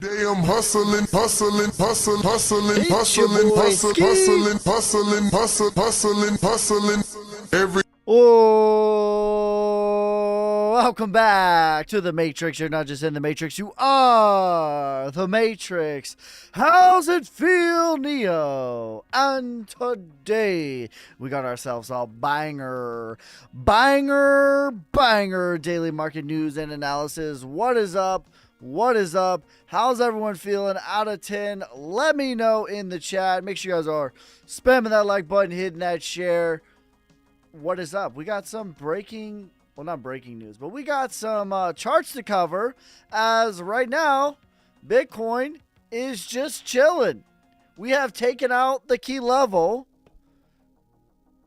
Day I'm hustling, hustling, hustling, hustling, It's your hustling, boy hustling, Ski. hustling, hustling, hustling, hustling, every Oh, welcome back to the Matrix. You're not just in the Matrix, you are the Matrix. How's it feel, Neo? And today we got ourselves a banger daily market news and analysis. What is up? What is up? How's everyone feeling out of 10? Let me know in the chat. Make sure you guys are spamming that like button, hitting that share. What is up? We got some not breaking news, but we got some charts to cover, as right now Bitcoin is just chilling. We have taken out the key level,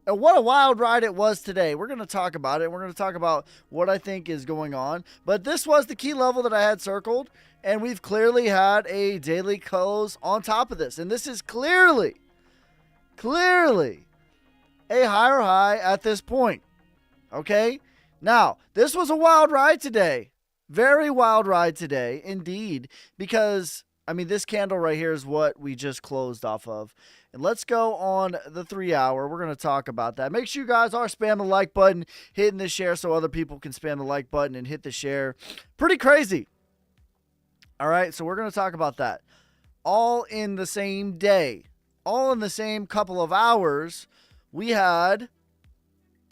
and what a wild ride it was today. We're going to talk about it. We're going to talk about what I think is going on, but this was the key level that I had circled, and we've clearly had a daily close on top of this, and this is clearly a higher high at this point. Okay? Now, this was a wild ride today. Very wild ride today, indeed. Because, this candle right here is what we just closed off of. And let's go on the 3 hour. We're going to talk about that. Make sure you guys are spamming the like button, hitting the share so other people can spam the like button and hit the share. Pretty crazy. All right, so we're going to talk about that. All in the same day. All in the same couple of hours. We had,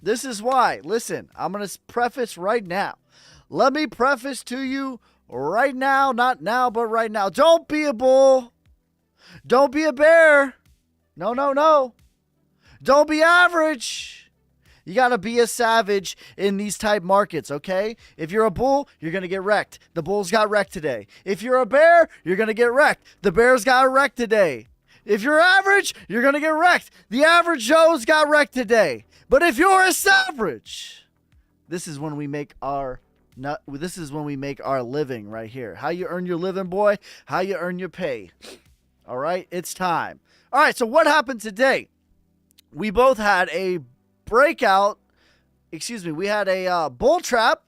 this is why, listen, I'm going to preface right now. Let me preface to you right now, not now, but right now. Don't be a bull. Don't be a bear. No. Don't be average. You got to be a savage in these type markets, okay? If you're a bull, you're going to get wrecked. The bulls got wrecked today. If you're a bear, you're going to get wrecked. The bears got wrecked today. If you're average, you're going to get wrecked. The average Joes got wrecked today. But if you're a savage, this is when we make our living right here. How you earn your living, boy? How you earn your pay. All right, it's time. All right, so what happened today? We both had a breakout. We had a bull trap,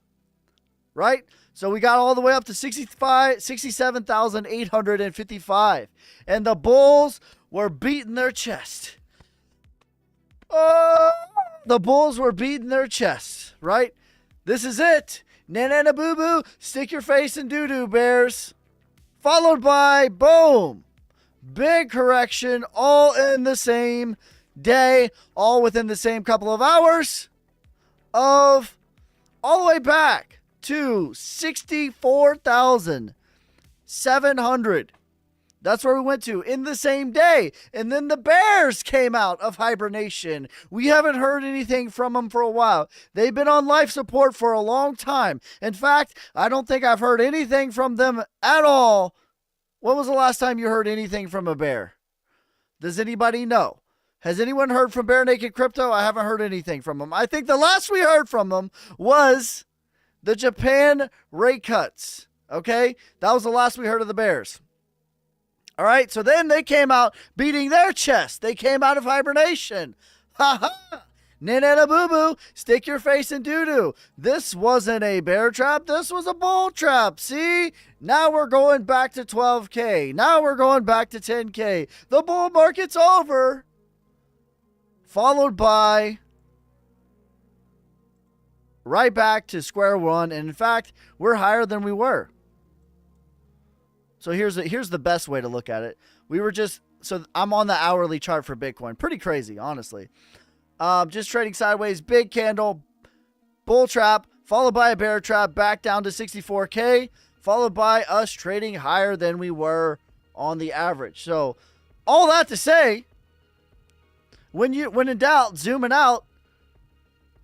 right? So we got all the way up to 67,855. And the bulls were beating their chest. Oh, the bulls were beating their chests, right? This is it. Na boo boo, stick your face in doo-doo, bears. Followed by, boom, big correction, all in the same day, all within the same couple of hours of all the way back to 64,700. That's where we went to in the same day. And then the bears came out of hibernation. We haven't heard anything from them for a while. They've been on life support for a long time. In fact, I don't think I've heard anything from them at all. When was the last time you heard anything from a bear? Does anybody know? Has anyone heard from Bear Naked Crypto? I haven't heard anything from them. I think the last we heard from them was the Japan rate cuts. Okay? That was the last we heard of the bears. All right, so then they came out beating their chest. They came out of hibernation. Ha ha! Nana boo boo, stick your face in doo doo. This wasn't a bear trap. This was a bull trap. See? Now we're going back to 12K. Now we're going back to 10K. The bull market's over. Followed by right back to square one. And in fact, we're higher than we were. So here's the best way to look at it. So I'm on the hourly chart for Bitcoin. Pretty crazy, honestly. Just trading sideways, big candle, bull trap, followed by a bear trap, back down to 64K, followed by us trading higher than we were on the average. So all that to say, when in doubt, zooming out,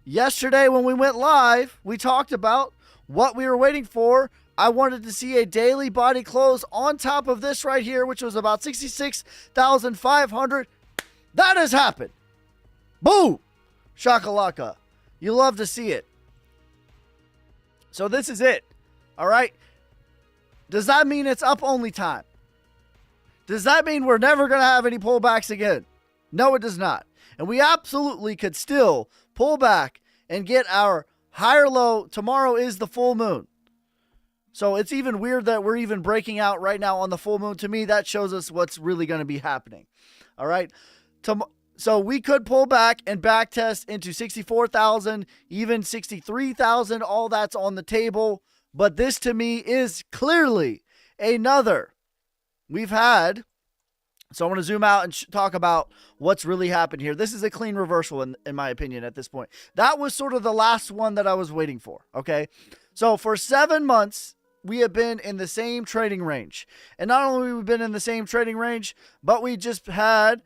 yesterday when we went live, we talked about what we were waiting for. I wanted to see a daily body close on top of this right here, which was about 66,500. That has happened. Boom! Shakalaka. You love to see it. So this is it. All right? Does that mean it's up only time? Does that mean we're never going to have any pullbacks again? No, it does not. And we absolutely could still pull back and get our higher low. Tomorrow is the full moon. So it's even weird that we're even breaking out right now on the full moon. To me, that shows us what's really going to be happening. All right. So we could pull back and back test into 64,000, even 63,000. All that's on the table. But this to me is clearly another. We've had. So I want to zoom out and talk about what's really happened here. This is a clean reversal in my opinion at this point. That was sort of the last one that I was waiting for. Okay. So for 7 months, we have been in the same trading range. And not only have we been in the same trading range, but we had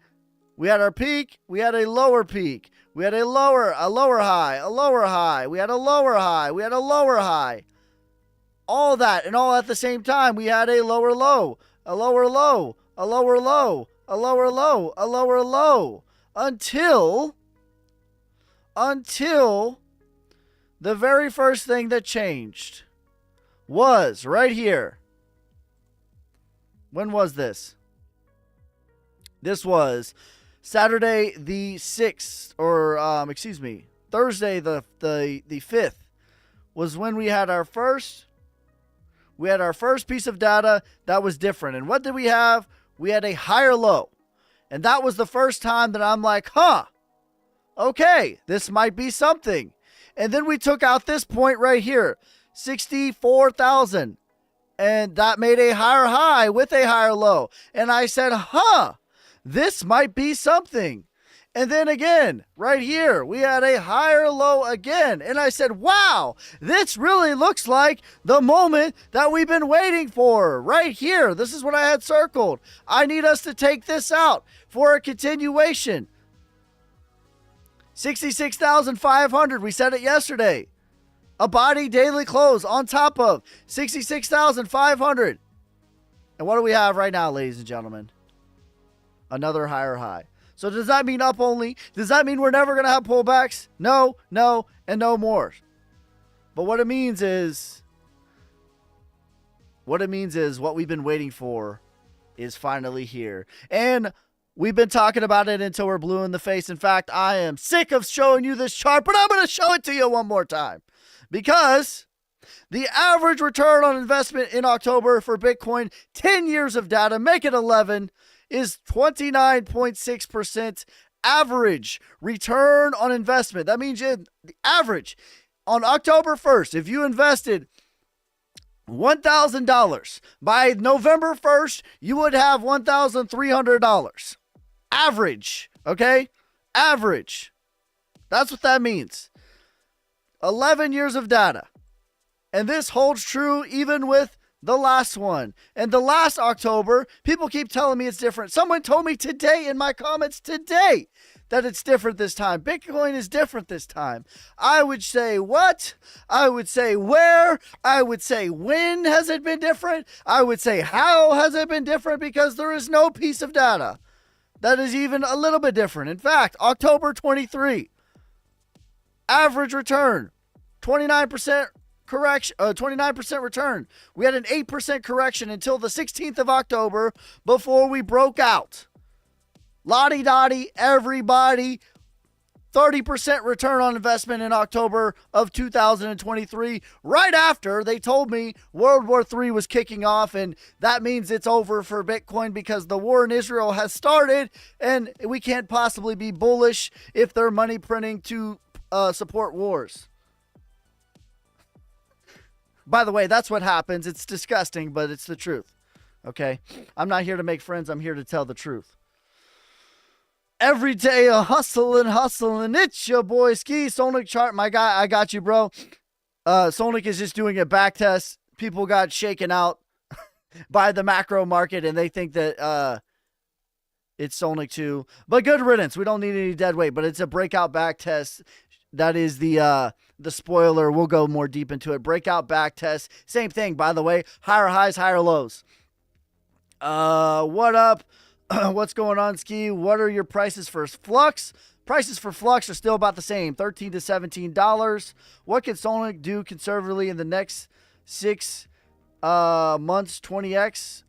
our peak, we had a lower peak, we had a lower high, a lower high, we had a lower high, we had a lower high. All that, and all at the same time, we had a lower low, a lower low, a lower low, a lower low, a lower low, until the very first thing that changed was right here. When was this? This was Saturday the 6th, or Thursday the 5th was when we had our first piece of data that was different. And what did we have? We had a higher low. And that was the first time that I'm like, okay, this might be something. And then we took out this point right here, 64,000. And that made a higher high with a higher low. And I said, this might be something. And then again, right here, we had a higher low again. And I said, wow, this really looks like the moment that we've been waiting for right here. This is what I had circled. I need us to take this out for a continuation. 66,500. We said it yesterday. A body daily close on top of 66,500. And what do we have right now, ladies and gentlemen? Another higher high. So does that mean up only? Does that mean we're never going to have pullbacks? No, and no more. But what it means is what we've been waiting for is finally here. And we've been talking about it until we're blue in the face. In fact, I am sick of showing you this chart, but I'm going to show it to you one more time. Because the average return on investment in October for Bitcoin, 10 years of data, make it 11, is 29.6% average return on investment. That means the average on October 1st, if you invested $1,000, by November 1st, you would have $1,300. Average, okay? Average. That's what that means. 11 years of data. And this holds true even with the last one. And the last October, people keep telling me it's different. Someone told me today in my comments today that it's different this time. Bitcoin is different this time. I would say what? I would say where? I would say when has it been different? I would say how has it been different? Because there is no piece of data that is even a little bit different. In fact, October 23, average return, 29% correction, 29% return. We had an 8% correction until the 16th of October before we broke out. Lottie dottie, everybody, 30% return on investment in October of 2023. Right after they told me World War III was kicking off, and that means it's over for Bitcoin because the war in Israel has started, and we can't possibly be bullish if they're money printing to support wars. By the way, that's what happens. It's disgusting, but it's the truth. Okay? I'm not here to make friends. I'm here to tell the truth. Every day a hustling. It's your boy Ski. Sonic chart, my guy. I got you, bro. Sonic is just doing a back test. People got shaken out by the macro market, and they think that it's Sonic 2. But good riddance. We don't need any dead weight, but it's a breakout back test. That is the spoiler. We'll go more deep into it. Breakout back test. Same thing, by the way. Higher highs, higher lows. What up? What's going on, Ski? What are your prices for Flux? Prices for Flux are still about the same, $13 to $17. What can Sonic do conservatively in the next 6 months, 20x?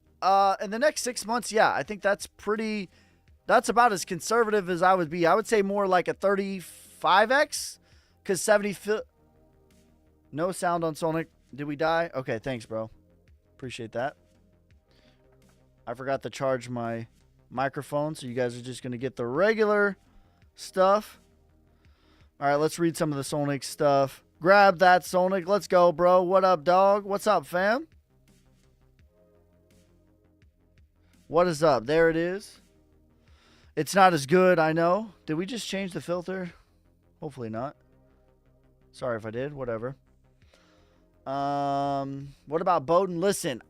In the next 6 months, yeah, I think that's about as conservative as I would be. I would say more like a 35x, because no sound on Sonic. Did we die? Okay, thanks, bro. Appreciate that. I forgot to charge my microphone, so you guys are just going to get the regular stuff. All right, let's read some of the Sonic stuff. Grab that, Sonic. Let's go, bro. What up, dog? What's up, fam? What is up? There it is. It's not as good, I know. Did we just change the filter? Hopefully not. Sorry if I did. Whatever. What about Bowden? Listen,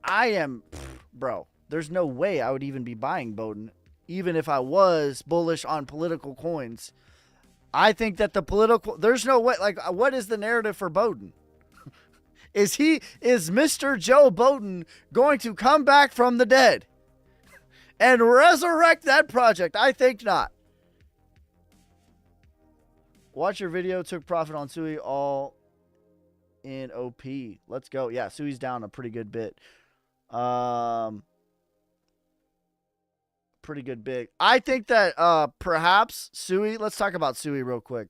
bro, there's no way I would even be buying Bowden, even if I was bullish on political coins. I think that there's no way, like, what is the narrative for Bowden? Is Mr. Joe Bowden going to come back from the dead and resurrect that project? I think not. Watch your video, took profit on Sui, all in OP. Let's go. Yeah, Sui's down a pretty good bit. Pretty good bit. I think that perhaps Sui, let's talk about Sui real quick.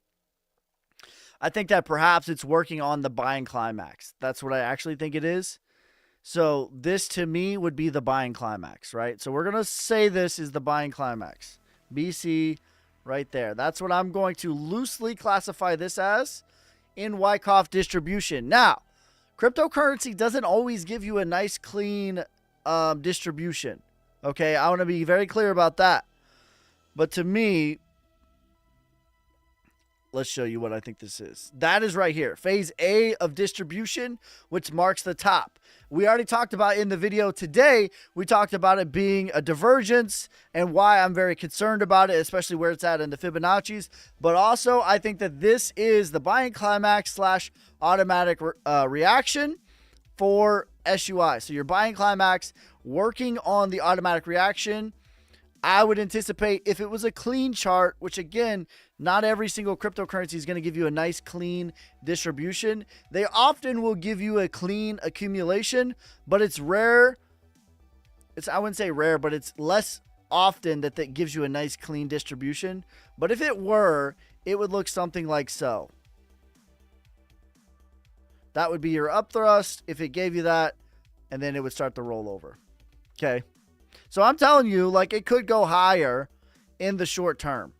I think that perhaps it's working on the buying climax. That's what I actually think it is. So this to me would be the buying climax, right? So we're going to say this is the buying climax. BC right there. That's what I'm going to loosely classify this as in Wyckoff distribution. Now, cryptocurrency doesn't always give you a nice, clean distribution. Okay, I want to be very clear about that. But to me, let's show you what I think this is. That is right here. Phase A of distribution, which marks the top. We already talked about in the video today, we talked about it being a divergence and why I'm very concerned about it, especially where it's at in the Fibonacci's. But also, I think that this is the buying climax / automatic reaction for SUI. So your buying climax working on the automatic reaction. I would anticipate if it was a clean chart, which again, not every single cryptocurrency is going to give you a nice clean distribution. They often will give you a clean accumulation, but it's rare. I wouldn't say rare, but it's less often that gives you a nice clean distribution. But if it were, it would look something like so. That would be your up thrust if it gave you that, and then it would start the rollover. Okay. So I'm telling you, like, it could go higher in the short term.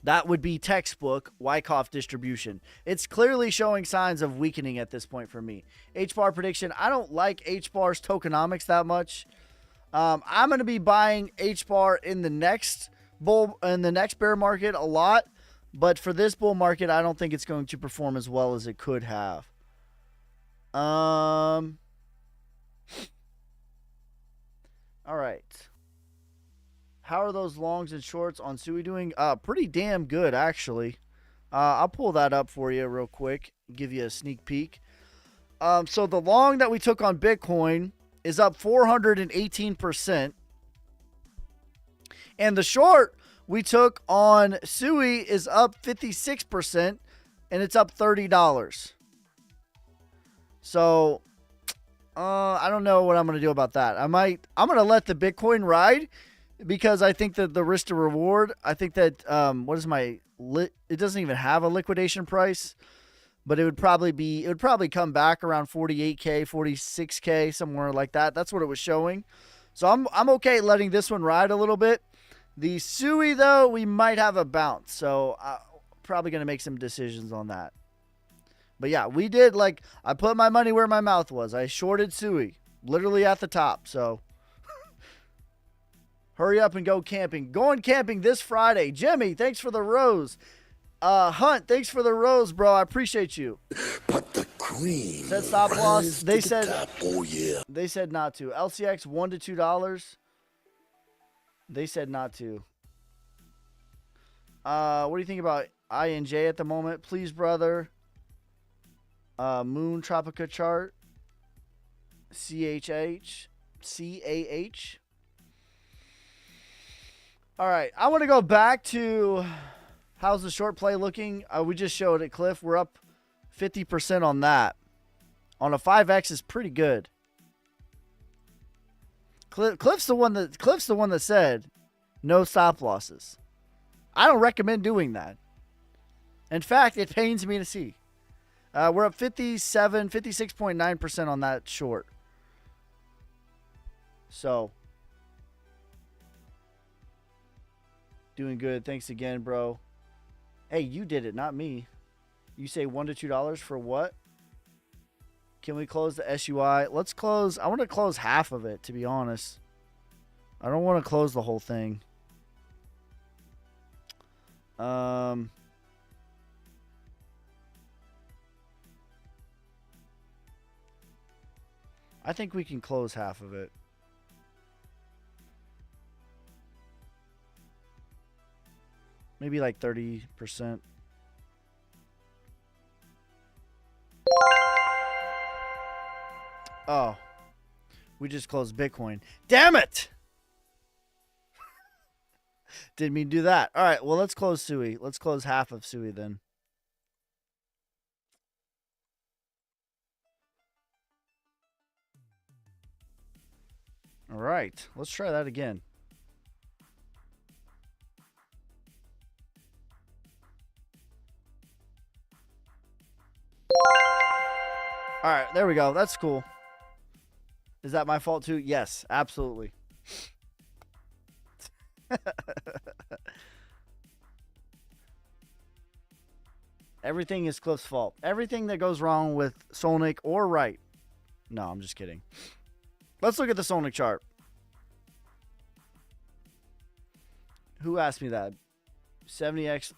That would be textbook Wyckoff distribution. It's clearly showing signs of weakening at this point for me. H-bar prediction. I don't like H-bar's tokenomics that much. I'm going to be buying H-bar in the next bear market a lot. But for this bull market, I don't think it's going to perform as well as it could have. All right. How are those longs and shorts on Sui doing? Pretty damn good, actually. I'll pull that up for you real quick, give you a sneak peek. So the long that we took on Bitcoin is up 418%. And the short we took on Sui is up 56%, and it's up $30. So I don't know what I'm going to do about that. I'm going to let the Bitcoin ride because I think that the risk to reward, I think that it doesn't even have a liquidation price, but it would probably come back around 48K, 46K, somewhere like that. That's what it was showing. So I'm okay letting this one ride a little bit. The Sui, though, we might have a bounce. So I'm probably going to make some decisions on that. But yeah, we did, I put my money where my mouth was. I shorted Sui, literally at the top. So hurry up and go camping. Going camping this Friday. Jimmy, thanks for the rose. Hunt, thanks for the rose, bro. I appreciate you. But the cream said stop loss. They said top. Oh yeah. They said not to. LCX $1 to $2. They said not to. What do you think about INJ at the moment? Please, brother. Moon Tropica chart. CAH. All right. I want to go back to how's the short play looking. We just showed it, Cliff. We're up 50% on that. On a 5X is pretty good. Cliff's the one that said no stop losses. I don't recommend doing that. In fact, it pains me to see. We're up 56.9% on that short. So, doing good. Thanks again, bro. Hey, you did it, not me. You say $1 to $2 for what? Can we close the SUI? Let's close. I want to close half of it, to be honest. I don't want to close the whole thing. I think we can close half of it. Maybe like 30%. Oh. We just closed Bitcoin. Damn it! Didn't mean to do that. All right, well, let's close SUI. Let's close half of SUI then. All right, let's try that again. All right, there we go. That's cool. Is that my fault too? Yes, absolutely. Everything is Cliff's fault. Everything that goes wrong with Solnic or right. No, I'm just kidding. Let's look at the Solnic chart. Who asked me that? 70x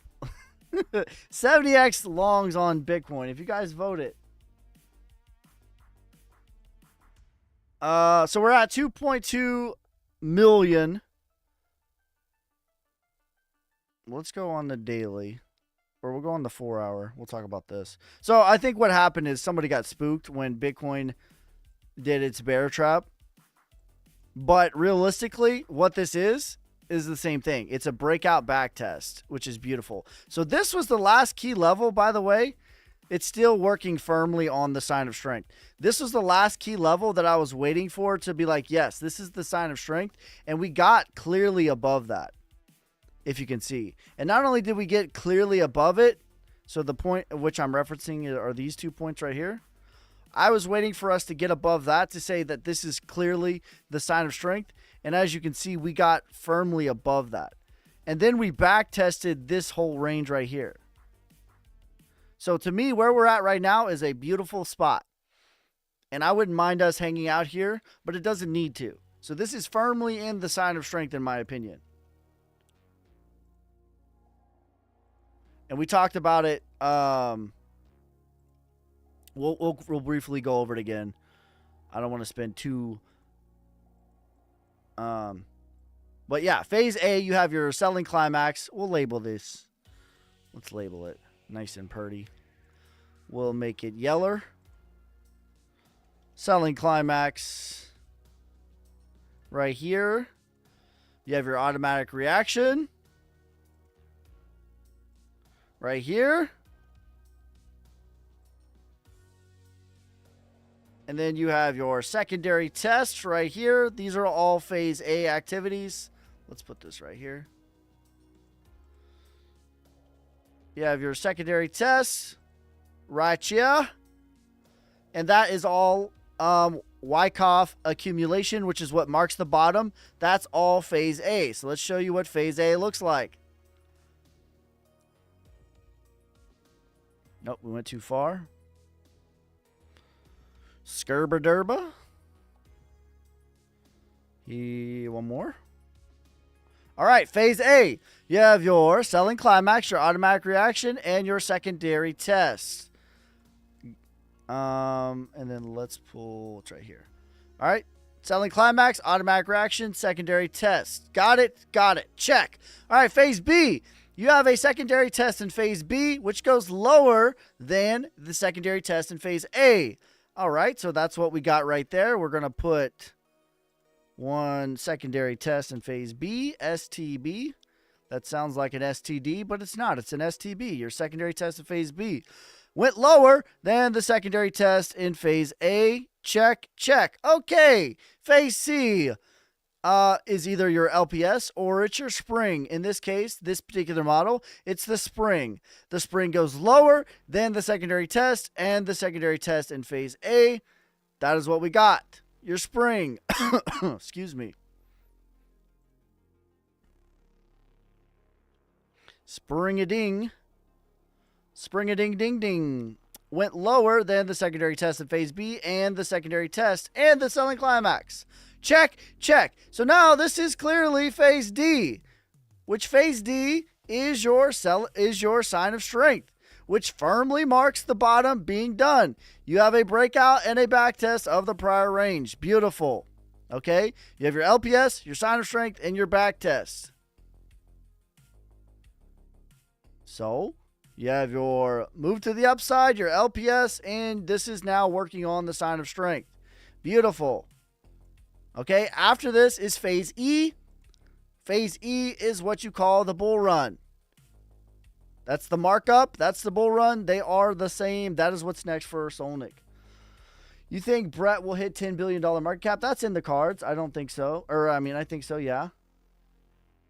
70x longs on Bitcoin. If you guys vote it. So we're at 2.2 million. Let's go on the daily. Or we'll go on the 4 hour. We'll talk about this. So I think what happened is somebody got spooked when Bitcoin did its bear trap. But realistically, what this is the same thing. It's a breakout back test, which is beautiful. So this was the last key level, by the way. It's still working firmly on the sign of strength. This was the last key level that I was waiting for to be like, yes, this is the sign of strength. And we got clearly above that, if you can see. And not only did we get clearly above it, so the point of which I'm referencing are these 2 points right here. I was waiting for us to get above that to say that this is clearly the sign of strength. And as you can see, we got firmly above that. And then we back tested this whole range right here. So to me, where we're at right now is a beautiful spot. And I wouldn't mind us hanging out here, but it doesn't need to. So this is firmly in the sign of strength, in my opinion. And we talked about it. We'll briefly go over it again. I don't want to spend too... But yeah, phase A, you have your selling climax. We'll label this. Let's label it nice and pretty. We'll make it yeller. Selling climax right here. You have your automatic reaction right here. And then you have your secondary test right here. These are all phase A activities. Let's put this right here. You have your secondary test right here. And that is all Wyckoff accumulation, which is what marks the bottom. That's all phase A. So let's show you what phase A looks like. Nope, we went too far. Skirba-derba. One more. All right, phase A. You have your selling climax, your automatic reaction, and your secondary test. And then let's pull what's right here. All right, selling climax, automatic reaction, secondary test. Got it? Got it. Check. All right, phase B. You have a secondary test in phase B, which goes lower than the secondary test in phase A. All right, so that's what we got right there. We're going to put one secondary test in phase B, STB. That sounds like an STD, but it's not. It's an STB. Your secondary test in phase B went lower than the secondary test in phase A. Check, check. Okay, phase C. is either your LPS or it's your spring. In this case, this particular model, it's the spring. The spring goes lower than the secondary test, and the secondary test in phase A, that is what we got. Your spring. Excuse me. Spring-a-ding. Spring-a-ding-ding-ding. Went lower than the secondary test in phase B and the secondary test and the selling climax. Check, check. So now this is clearly phase D, which phase D is your sign of strength, which firmly marks the bottom being done. You have a breakout and a back test of the prior range. Beautiful. Okay? You have your LPS, your sign of strength, and your back test. So, you have your move to the upside, your LPS, and this is now working on the sign of strength. Beautiful. Okay, after this is phase E. Phase E is what you call the bull run. That's the markup. That's the bull run. They are the same. That is what's next for Solnick. You think Brett will hit $10 billion market cap? That's in the cards. I don't think so. I think so, yeah.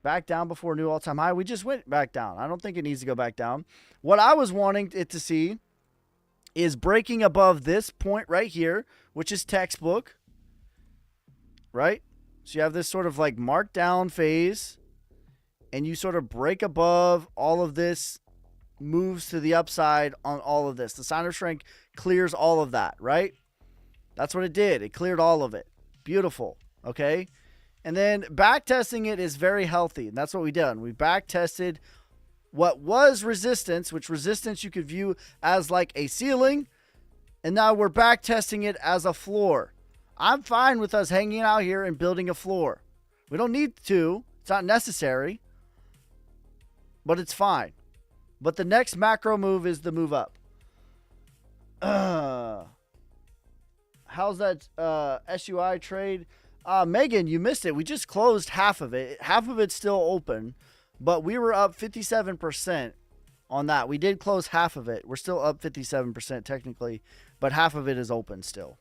Back down before new all-time high. We just went back down. I don't think it needs to go back down. What I was wanting it to see is breaking above this point right here, which is textbook. Right? So you have this sort of like markdown phase, and you sort of break above all of this, moves to the upside on all of this. The sign of strength clears all of that, right? That's what it did. It cleared all of it. Beautiful. Okay? And then back testing it is very healthy, and that's what we done. We back tested what was resistance, which resistance you could view as like a ceiling, and now we're back testing it as a floor. I'm fine with us hanging out here and building a floor. We don't need to. It's not necessary. But it's fine. But the next macro move is the move up. How's that SUI trade? Megan, you missed it. We just closed half of it. Half of it's still open. But we were up 57% on that. We did close half of it. We're still up 57% technically. But half of it is open still.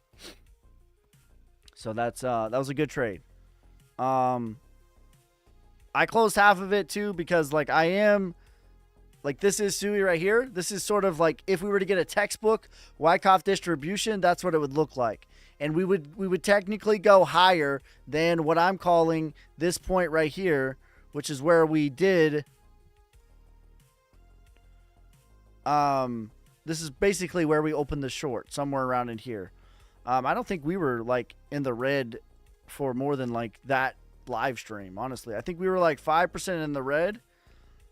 So that was a good trade. I closed half of it too because like this is SUI right here. This is sort of like if we were to get a textbook Wyckoff distribution, that's what it would look like. And we would technically go higher than what I'm calling this point right here, which is where we did. This is basically where we opened the short, somewhere around in here. I don't think we were like in the red for more than like that live stream, honestly. I think we were like 5% in the red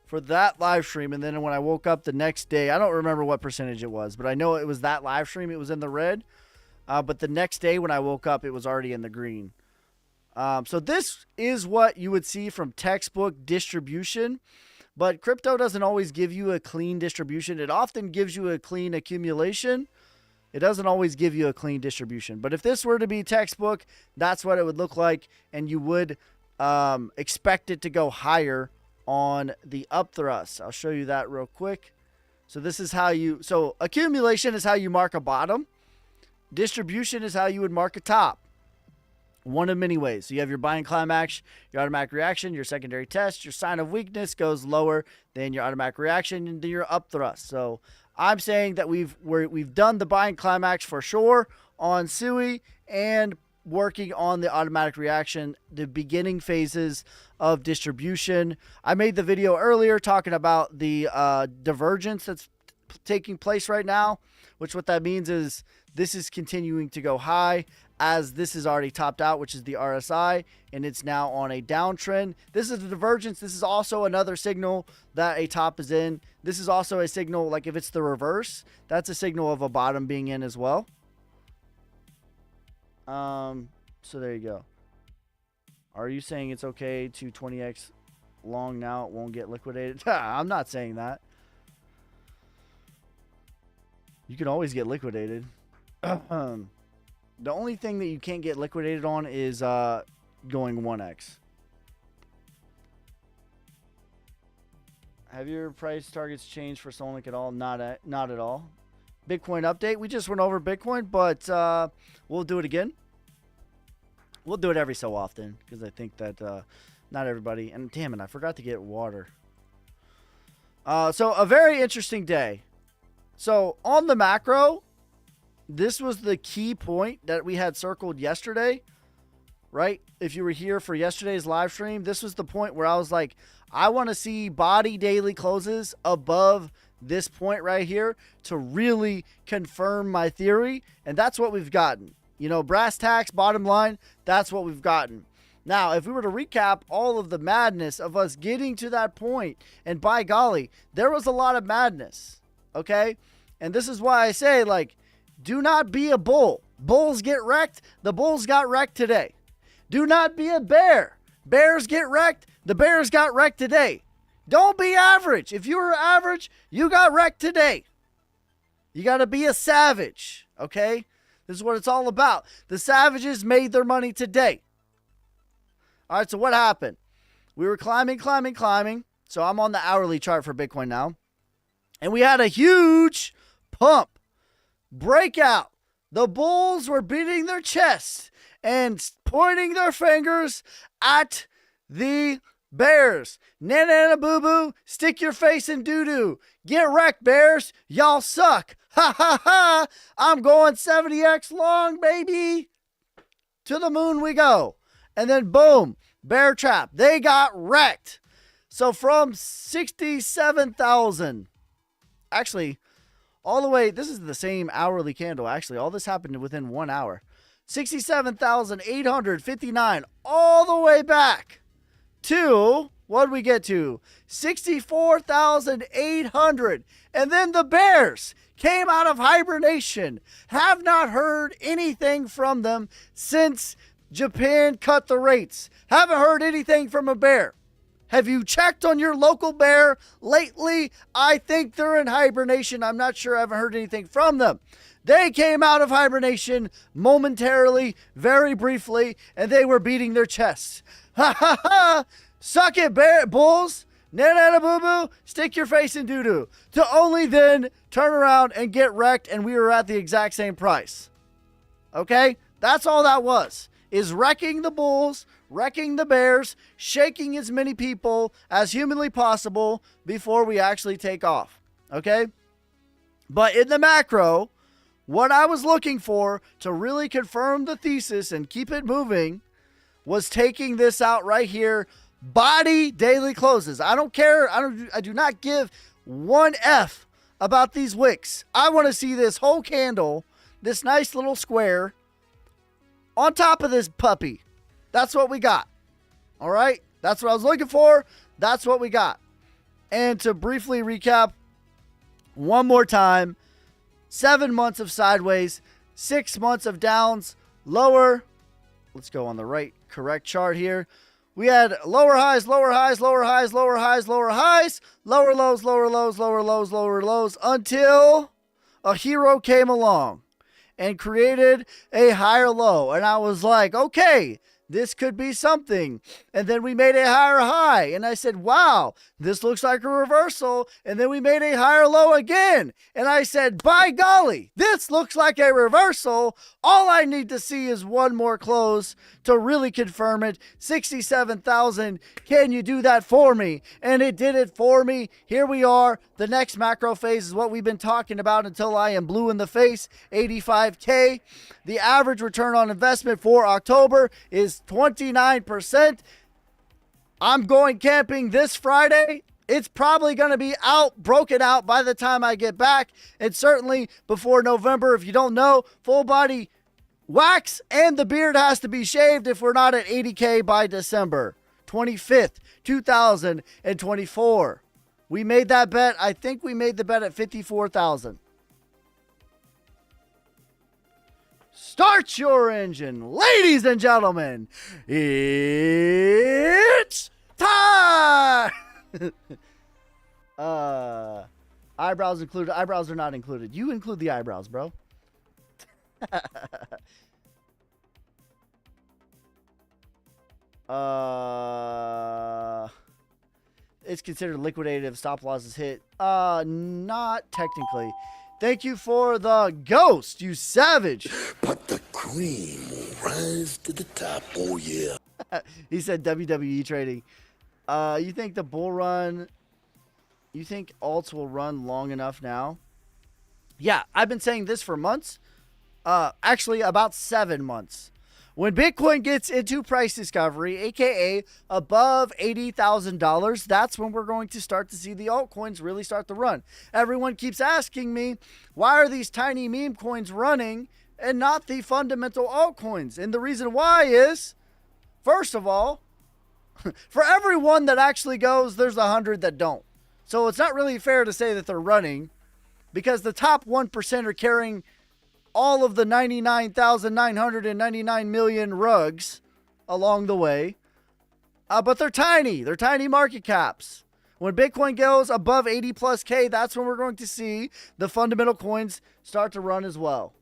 for that live stream. And then when I woke up the next day, I don't remember what percentage it was, but I know it was that live stream. It was in the red. But the next day when I woke up, it was already in the green. So this is what you would see from textbook distribution. But crypto doesn't always give you a clean distribution. It often gives you a clean accumulation. It doesn't always give you a clean distribution. But if this were to be textbook, that's what it would look like. And you would expect it to go higher on the up thrust. I'll show you that real quick. So this is how so accumulation is how you mark a bottom. Distribution is how you would mark a top. One of many ways. So you have your buying climax, your automatic reaction, your secondary test, your sign of weakness goes lower than your automatic reaction, and then your up thrust. So I'm saying that we've done the buying climax for sure on SUI and working on the automatic reaction, the beginning phases of distribution. I made the video earlier talking about the divergence that's taking place right now, which what that means is this is continuing to go high as this is already topped out, which is the RSI, and it's now on a downtrend. This is the divergence. This is also another signal that a top is in. This is also a signal, like if it's the reverse, that's a signal of a bottom being in as well. So there you go. Are you saying it's okay to 20x long now? It won't get liquidated? I'm not saying that. You can always get liquidated. The only thing that you can't get liquidated on is going 1x. Have your price targets changed for Solnick at all? Not at all. Bitcoin update. We just went over Bitcoin, but we'll do it again. We'll do it every so often because I think that not everybody. And damn it, I forgot to get water. So a very interesting day. So on the macro, this was the key point that we had circled yesterday, right? If you were here for yesterday's live stream, this was the point where I was like, I want to see body daily closes above this point right here to really confirm my theory. And that's what we've gotten. You know, brass tacks, bottom line, that's what we've gotten. Now, if we were to recap all of the madness of us getting to that point, and by golly, there was a lot of madness, okay? And this is why I say, like, do not be a bull. Bulls get wrecked. The Bulls got wrecked today. Do not be a bear. Bears get wrecked. The Bears got wrecked today. Don't be average. If you were average, you got wrecked today. You got to be a savage, okay? This is what it's all about. The savages made their money today. All right, so what happened? We were climbing. So I'm on the hourly chart for Bitcoin now. And we had a huge pump, breakout. The bulls were beating their chests and pointing their fingers at the bears. Nana boo boo, stick your face in doo doo. Get wrecked, bears. Y'all suck. Ha ha ha. I'm going 70x long, baby. To the moon we go. And then boom, bear trap. They got wrecked. So from 67,000, actually, all the way, this is the same hourly candle. Actually, all this happened within 1 hour. 67,859, all the way back to, what did we get to? 64,800. And then the bears came out of hibernation. Have not heard anything from them since Japan cut the rates. Haven't heard anything from a bear. Have you checked on your local bear lately? I think they're in hibernation. I'm not sure. I haven't heard anything from them. They came out of hibernation momentarily, very briefly, and they were beating their chests. Ha ha ha! Suck it, bear bulls! Nana boo boo! Stick your face in doo doo. To only then turn around and get wrecked, and we were at the exact same price. Okay? That's all that was. Is wrecking the bulls, wrecking the bears, shaking as many people as humanly possible before we actually take off. Okay? But in the macro, what I was looking for to really confirm the thesis and keep it moving was taking this out right here. Body daily closes. I don't care. I do not give one F about these wicks. I want to see this whole candle, this nice little square, on top of this puppy. That's what we got. All right? That's what I was looking for. That's what we got. And to briefly recap one more time, 7 months of sideways, 6 months of downs, lower. Let's go on the right correct chart here. We had lower highs, lower highs, lower highs, lower highs, lower highs, lower lows, lower lows, lower lows, lower lows, until a hero came along and created a higher low. And I was like, okay, this could be something. And then we made a higher high. And I said, wow, this looks like a reversal. And then we made a higher low again. And I said, by golly, this looks like a reversal. All I need to see is one more close to really confirm it. 67,000. Can you do that for me? And it did it for me. Here we are. The next macro phase is what we've been talking about until I am blue in the face. 85K. The average return on investment for October is 29%. I'm going camping this Friday. It's probably going to be broken out by the time I get back. And certainly before November. If you don't know, full body wax and the beard has to be shaved if we're not at 80K by December 25th, 2024. We made that bet. I think we made the bet at 54,000. Start your engine, ladies and gentlemen. It's time. Eyebrows included. Eyebrows are not included. You include the eyebrows, bro. It's considered liquidated if stop loss is hit. Not technically. Thank you for the ghost, you savage. But the cream will rise to the top. Oh, yeah. He said WWE trading. You think the bull run, you think alts will run long enough now? Yeah, I've been saying this for months. Actually, about 7 months. When Bitcoin gets into price discovery, aka above $80,000, that's when we're going to start to see the altcoins really start to run. Everyone keeps asking me, why are these tiny meme coins running and not the fundamental altcoins? And the reason why is, first of all, for every one that actually goes, there's 100 that don't. So it's not really fair to say that they're running, because the top 1% are carrying all of the 99,999 million rugs along the way. But they're tiny. They're tiny market caps. When Bitcoin goes above 80 plus K, that's when we're going to see the fundamental coins start to run as well.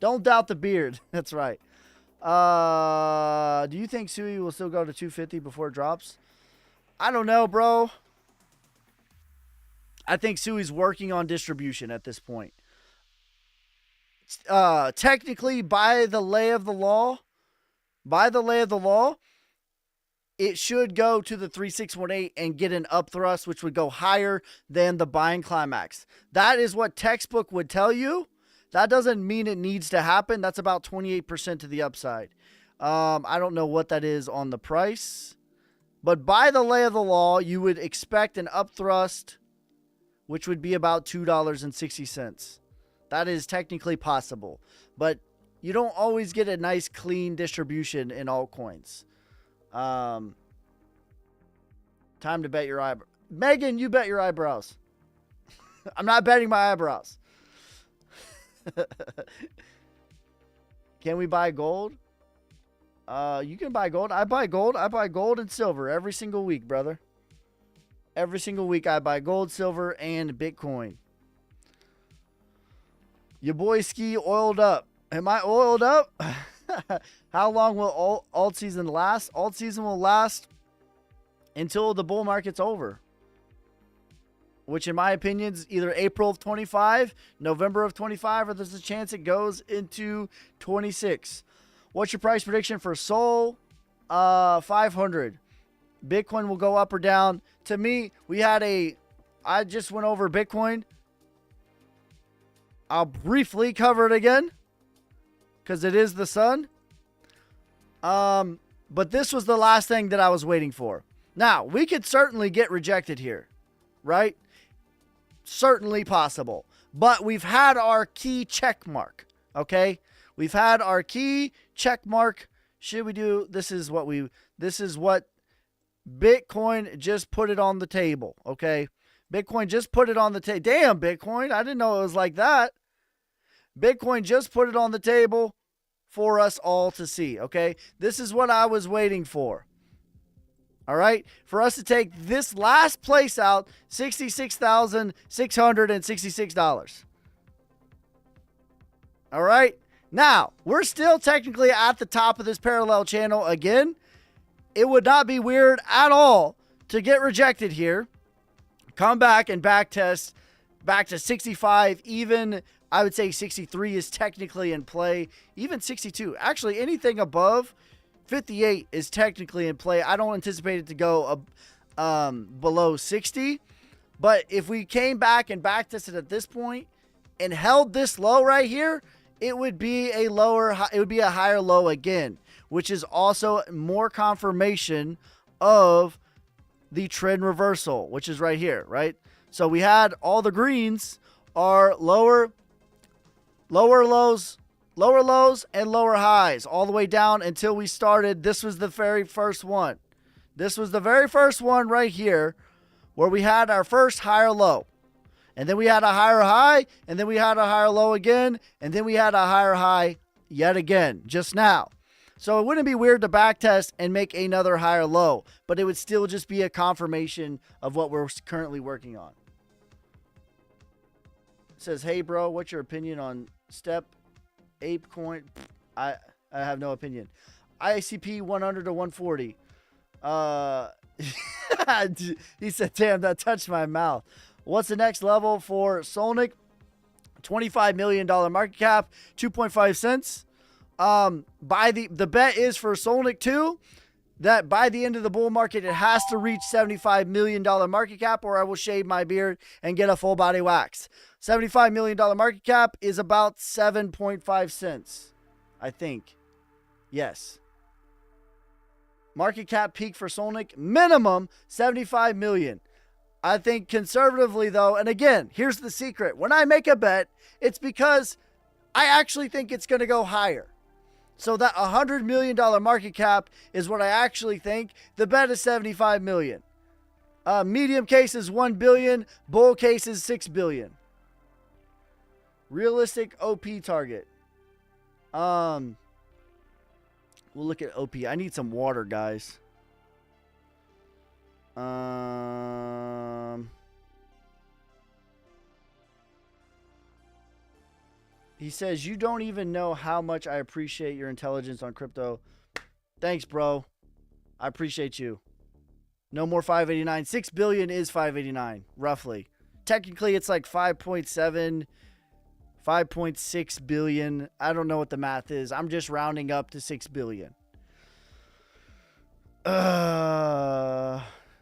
Don't doubt the beard. That's right. Do you think Sui will still go to 250 before it drops? I don't know, bro. I think Sui's working on distribution at this point. Technically, by the lay of the law, it should go to the 3618 and get an up thrust, which would go higher than the buying climax. That is what textbook would tell you. That doesn't mean it needs to happen. That's about 28% to the upside. I don't know what that is on the price, but by the lay of the law, you would expect an up thrust, which would be about $2.60. That is technically possible, but you don't always get a nice clean distribution in altcoins. Time to bet your eyebrows. Megan, you bet your eyebrows. I'm not betting my eyebrows. Can we buy gold? You can buy gold. I buy gold. I buy gold and silver every single week, brother. Every single week I buy gold, silver, and Bitcoin. Your boy Ski oiled up. Am I oiled up? How long will alt season last? Alt season will last until the bull market's over, which in my opinion is either April of 25, November of 25, or there's a chance it goes into 26. What's your price prediction for Sol? 500. Bitcoin will go up or down. To me, I just went over Bitcoin. I'll briefly cover it again because it is the sun. But this was the last thing that I was waiting for. Now, we could certainly get rejected here, right? Certainly possible. But we've had our key check mark, okay? We've had our key check mark. Should we do, this is what Bitcoin just put it on the table, okay? Bitcoin just put it on the table. Damn, Bitcoin. I didn't know it was like that. Bitcoin just put it on the table for us all to see, okay? This is what I was waiting for. All right? For us to take this last place out, $66,666. All right? Now, we're still technically at the top of this parallel channel again. It would not be weird at all to get rejected here. Come back and back test back to 65. Even, I would say 63 is technically in play. Even 62. Actually, anything above 58 is technically in play. I don't anticipate it to go below 60. But if we came back and back tested at this point and held this low right here, it would be a higher low again, which is also more confirmation of the trend reversal, which is right here, right? So we had all the greens are lower lows, and lower highs all the way down until we started. This was the very first one. This was the very first one right here where we had our first higher low. And then we had a higher high, and then we had a higher low again, and then we had a higher high yet again just now. So it wouldn't be weird to backtest and make another higher low, but it would still just be a confirmation of what we're currently working on. It says, hey, bro, what's your opinion on Step Ape Coin? I have no opinion. ICP 100 to 140. He said, damn, that touched my mouth. What's the next level for Solnic? $25 million market cap, 2.5 cents. The bet is for Solnic 2 that by the end of the bull market, it has to reach $75 million market cap, or I will shave my beard and get a full body wax. $75 million market cap is about 7.5 cents, I think. Yes. Market cap peak for Solnic, minimum 75 million. I think conservatively though, and again, here's the secret. When I make a bet, it's because I actually think it's going to go higher. So that $100 million market cap is what I actually think. The bet is 75 million. Medium case is 1 billion. Bull case is 6 billion. Realistic OP target. We'll look at OP. I need some water, guys. He says, you don't even know how much I appreciate your intelligence on crypto. Thanks, bro. I appreciate you. No more 589. 6 billion is 589, roughly. Technically, it's like 5.7, 5.6 billion. I don't know what the math is. I'm just rounding up to 6 billion.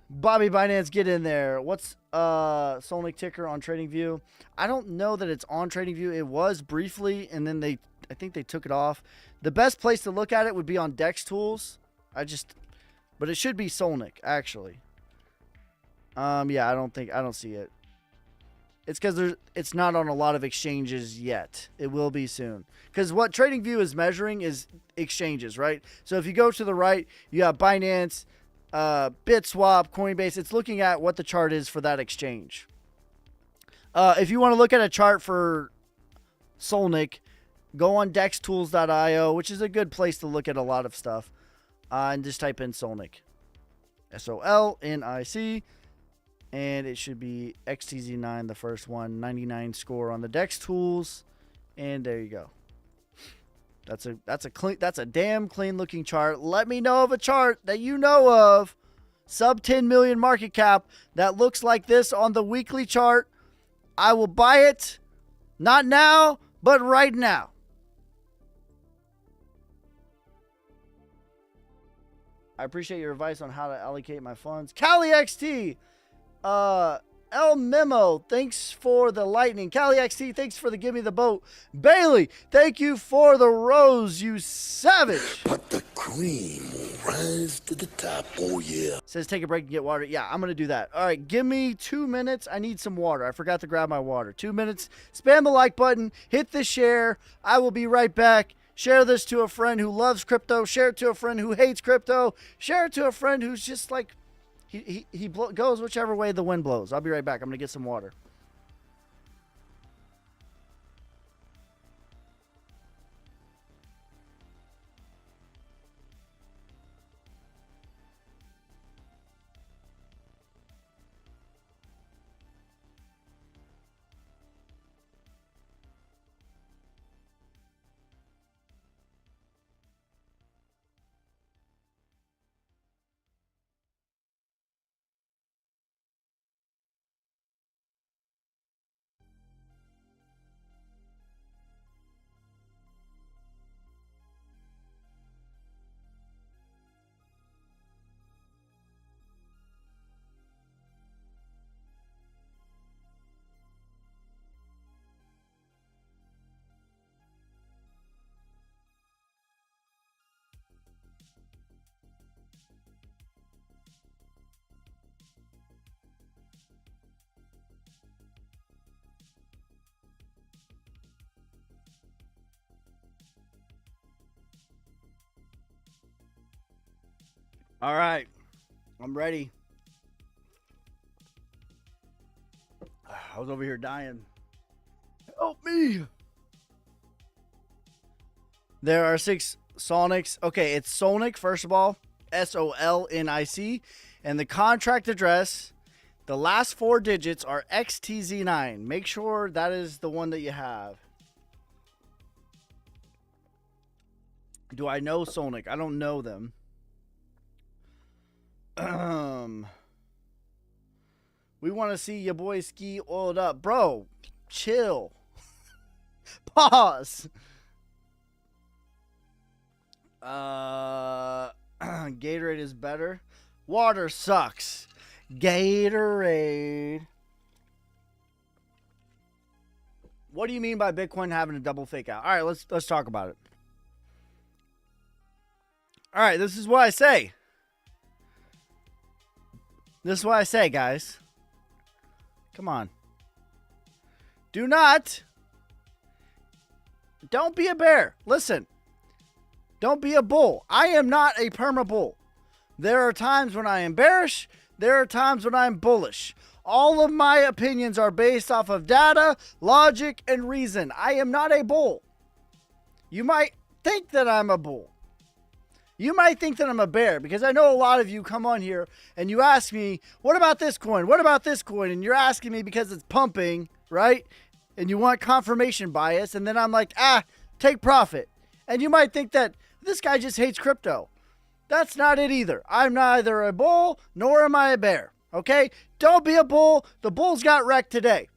Bobby Binance, get in there. What's Solnic ticker on TradingView? I don't know that it's on TradingView. It was briefly, and then I think they took it off. The best place to look at it would be on Dex Tools. But it should be Solnic actually. Yeah, I don't see it. It's because it's not on a lot of exchanges yet. It will be soon. Because what TradingView is measuring is exchanges, right? So if you go to the right, you have Binance, BitSwap, Coinbase. It's looking at what the chart is for that exchange. If you want to look at a chart for Solnic, go on dextools.io, which is a good place to look at a lot of stuff. And just type in Solnic. SOLNIC. And it should be XTZ9, the first one. 99 score on the Dex Tools. And there you go. That's a damn clean looking chart. Let me know of a chart that you know of, sub 10 million market cap, that looks like this on the weekly chart. I will buy it, not now, but right now. I appreciate your advice on how to allocate my funds. Cali XT, El Memo, thanks for the lightning. Cali XT, thanks for the give me the boat. Bailey, thank you for the rose, you savage. But the cream will rise to the top, oh yeah. Says take a break and get water. Yeah, I'm going to do that. All right, give me 2 minutes. I need some water. I forgot to grab my water. 2 minutes. Spam the like button. Hit the share. I will be right back. Share this to a friend who loves crypto. Share it to a friend who hates crypto. Share it to a friend who's just like, he goes whichever way the wind blows. I'll be right back. I'm going to get some water. All right, I'm ready. I was over here dying. Help me. There are 6 Solnics. Okay, it's Solnic, first of all. SOLNIC. And the contract address, the last 4 digits are XTZ9. Make sure that is the one that you have. Do I know Solnic? I don't know them. We want to see your boy Ski oiled up. Bro, chill. Pause. Gatorade is better. Water sucks. Gatorade. What do you mean by Bitcoin having a double fake out? All right, let's talk about it. All right, this is what I say. This is what I say, guys. Come on. Don't be a bear. Listen. Don't be a bull. I am not a perma bull. There are times when I am bearish. There are times when I am bullish. All of my opinions are based off of data, logic, and reason. I am not a bull. You might think that I'm a bull. You might think that I'm a bear, because I know a lot of you come on here and you ask me, what about this coin? What about this coin? And you're asking me because it's pumping, right? And you want confirmation bias. And then I'm like, take profit. And you might think that this guy just hates crypto. That's not it either. I'm neither a bull nor am I a bear. Okay? Don't be a bull. The bulls got wrecked today.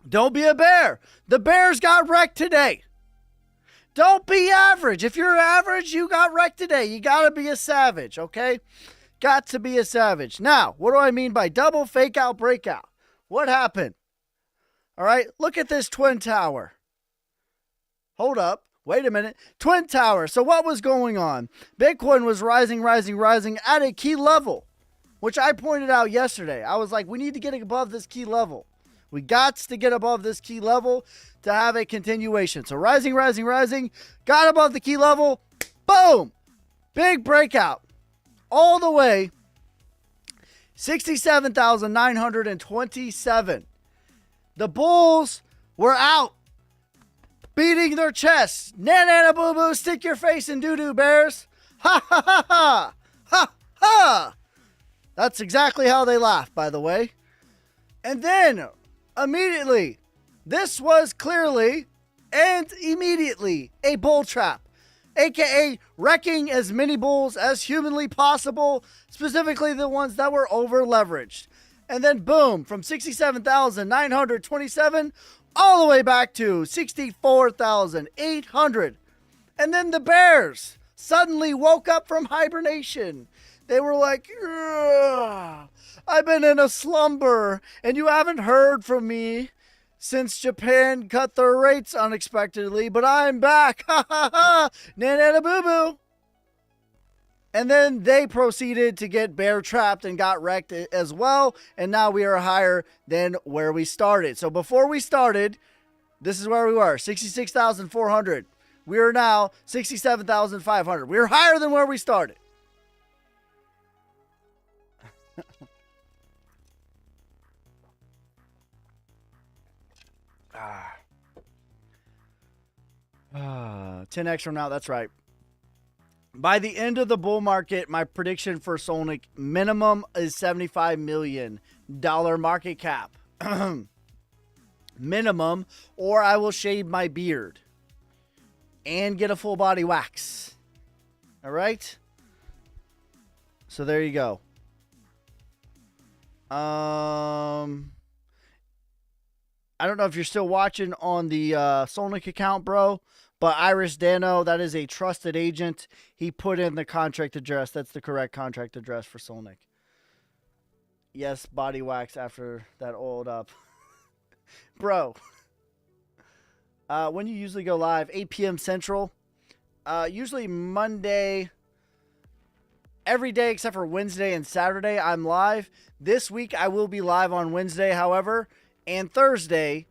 Don't be a bear. The bears got wrecked today. Don't be average. If you're average, you got wrecked today. You got to be a savage, okay? Got to be a savage. Now, what do I mean by double fake out breakout? What happened? All right, look at this twin tower. Hold up. Wait a minute. Twin tower. So what was going on? Bitcoin was rising at a key level, which I pointed out yesterday. I was like, we need to get above this key level. We got to get above this key level to have a continuation. So rising. Got above the key level. Boom. Big breakout. All the way. 67,927. The bulls were out. Beating their chests. Nana boo boo, stick your face in doo-doo, bears. Ha ha ha ha. Ha ha. That's exactly how they laugh, by the way. And then, immediately, this was clearly and immediately a bull trap, aka wrecking as many bulls as humanly possible, specifically the ones that were over leveraged. And then boom, from 67,927 all the way back to 64,800. And then the bears suddenly woke up from hibernation. They were like, I've been in a slumber and you haven't heard from me since Japan cut their rates unexpectedly, but I'm back. Ha ha ha. Nana boo boo. And then they proceeded to get bear trapped and got wrecked as well. And now we are higher than where we started. So before we started, this is where we were, 66,400. We are now 67,500. We are higher than where we started. Ah, 10x from now, that's right. By the end of the bull market, my prediction for Solnic minimum is $75 million market cap. Minimum, or I will shave my beard and get a full body wax. All right? So there you go. I don't know if you're still watching on the Solnic account, bro. But Iris Dano, that is a trusted agent. He put in the contract address. That's the correct contract address for Solnic. Yes, body wax after that oiled up. Bro. When you usually go live, 8 p.m. Central. Usually Monday. Every day except for Wednesday and Saturday, I'm live. This week, I will be live on Wednesday, however. And Thursday,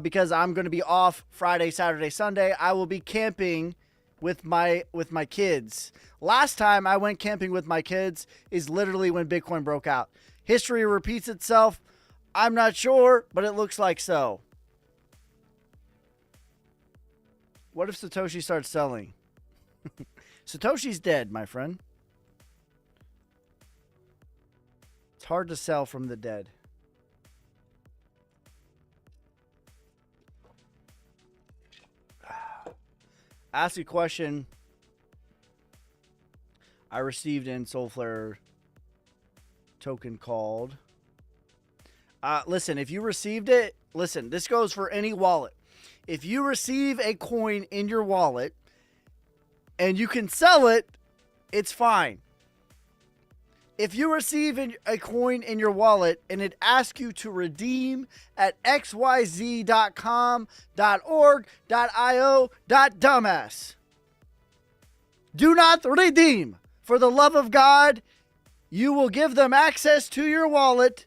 because I'm going to be off Friday, Saturday, Sunday, I will be camping with my kids. Last time I went camping with my kids is literally when Bitcoin broke out. History repeats itself. I'm not sure, but it looks like so. What if Satoshi starts selling? Satoshi's dead, my friend. It's hard to sell from the dead. Ask a question I received in Soulflare token called. Listen, if you received it, listen, this goes for any wallet. If you receive a coin in your wallet and you can sell it, it's fine. If you receive a coin in your wallet and it asks you to redeem at xyz.com.org.io.dumbass, do not redeem. For the love of God, you will give them access to your wallet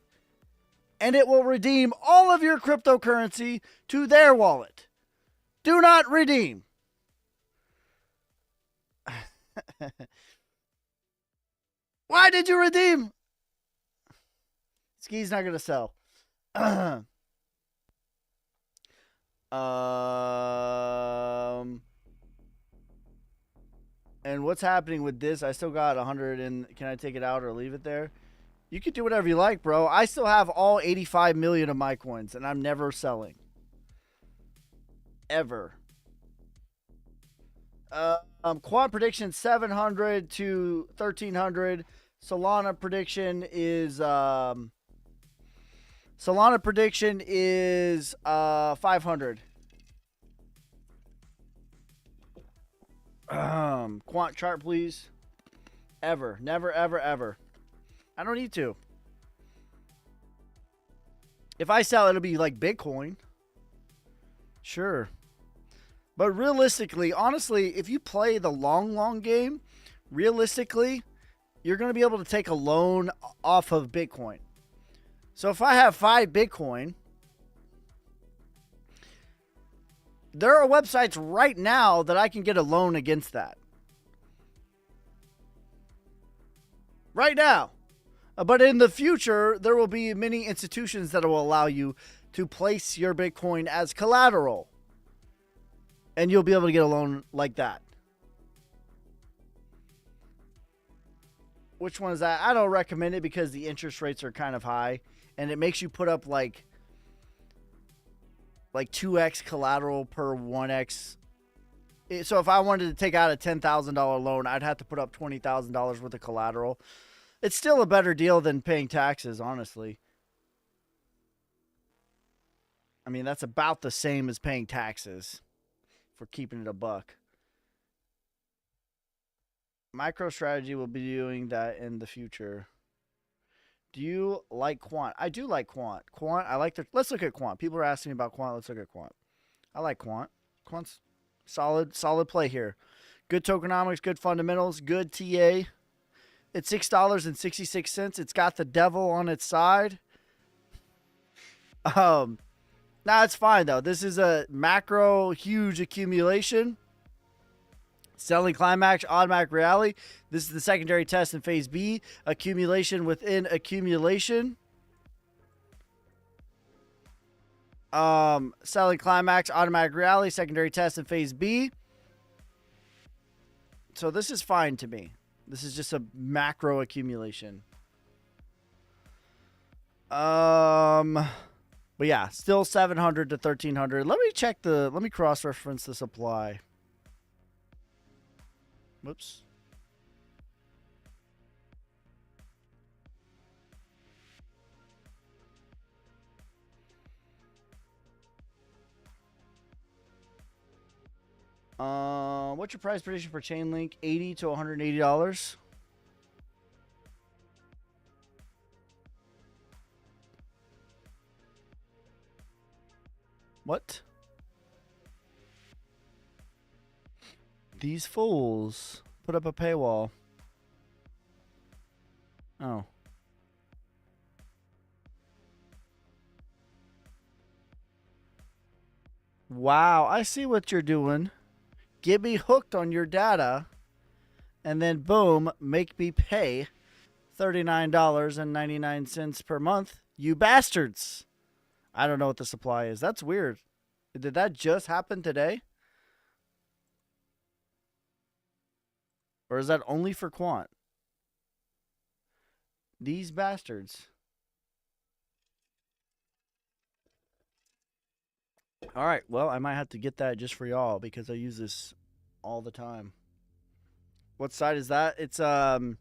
and it will redeem all of your cryptocurrency to their wallet. Do not redeem. Why did you redeem? Ski's not going to sell. And what's happening with this? I still got 100 and can I take it out or leave it there? You can do whatever you like, bro. I still have all 85 million of my coins and I'm never selling. Ever. Quant prediction 700 to 1300. Solana prediction is 500. Quant chart, please. Ever. Never, ever, ever. I don't need to. If I sell, it'll be like Bitcoin. Sure. But realistically, honestly, if you play the long game, realistically, you're going to be able to take a loan off of Bitcoin. So if I have 5 Bitcoin, there are websites right now that I can get a loan against that. Right now. But in the future, there will be many institutions that will allow you to place your Bitcoin as collateral. And you'll be able to get a loan like that. Which one is that? I don't recommend it because the interest rates are kind of high. And it makes you put up like 2x collateral per 1x. So if I wanted to take out a $10,000 loan, I'd have to put up $20,000 worth of collateral. It's still a better deal than paying taxes, honestly. I mean, that's about the same as paying taxes. For keeping it a buck. MicroStrategy will be doing that in the future. Do you like Quant? I do like Quant. Quant, I like let's look at Quant. People are asking me about Quant. Let's look at Quant. I like Quant. Quant's solid play here. Good tokenomics, good fundamentals, good TA. It's $6.66. It's got the devil on its side. Nah, it's fine, though. This is a macro huge accumulation. Selling climax, automatic rally. This is the secondary test in phase B. Accumulation within accumulation. Selling climax, automatic rally, secondary test in phase B. So this is fine to me. This is just a macro accumulation. But yeah, still 700 to 1300. Let me cross-reference the supply. Whoops. What's your price prediction for Chainlink? $80 to $180. What? These fools put up a paywall. Oh. Wow, I see what you're doing. Get me hooked on your data, and then boom, make me pay $39.99 per month. You bastards. I don't know what the supply is. That's weird. Did that just happen today? Or is that only for Quant? These bastards. All right. Well, I might have to get that just for y'all because I use this all the time. What site is that? It's Messari.io.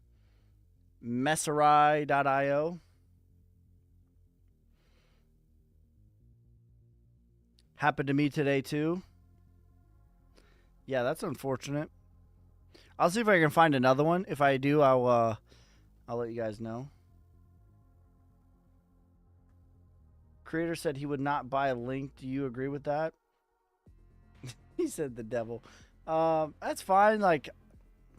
Happened to me today too. Yeah, that's unfortunate. I'll see if I can find another one. If I do, I'll let you guys know. Creator said he would not buy a link. Do you agree with that? He said the devil. That's fine. Like,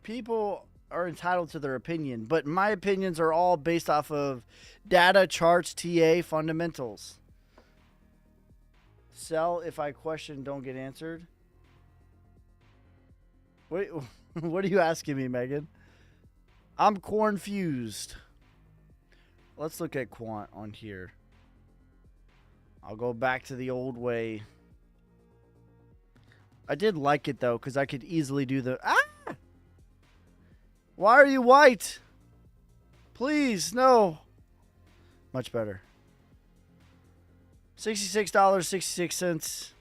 people are entitled to their opinion, but my opinions are all based off of data, charts, TA, fundamentals. Sell if I question, don't get answered. Wait, what are you asking me, Megan? I'm confused. Let's look at quant on here. I'll go back to the old way. I did like it though, because I could easily do the Why are you white? Please, no. Much better. $66.66.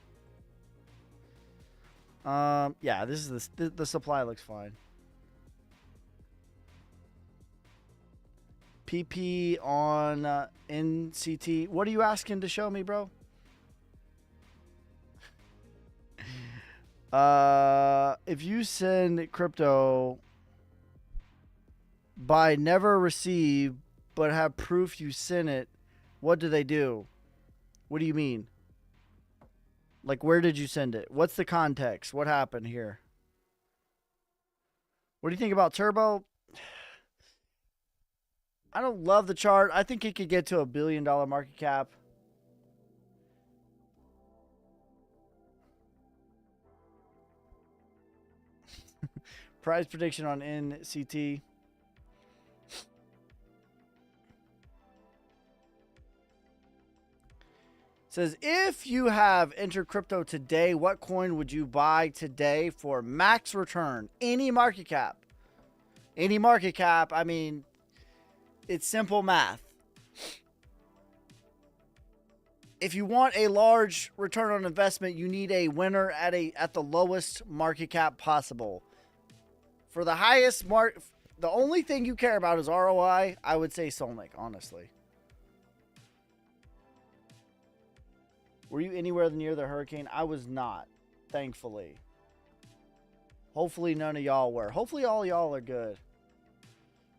Yeah, this is the supply looks fine. PP on NCT. What are you asking to show me, bro? If you send crypto by never receive but have proof you sent it, what do they do? What do you mean? Like, where did you send it? What's the context? What happened here? What do you think about Turbo? I don't love the chart. I think it could get to $1 billion market cap. Price prediction on NCT. Says, if you have entered crypto today, what coin would you buy today for max return? Any market cap. Any market cap. I mean, it's simple math. If you want a large return on investment, you need a winner at the lowest market cap possible. For the highest the only thing you care about is ROI. I would say Solnic, honestly. Were you anywhere near the hurricane? I was not, thankfully. Hopefully none of y'all were. Hopefully all y'all are good.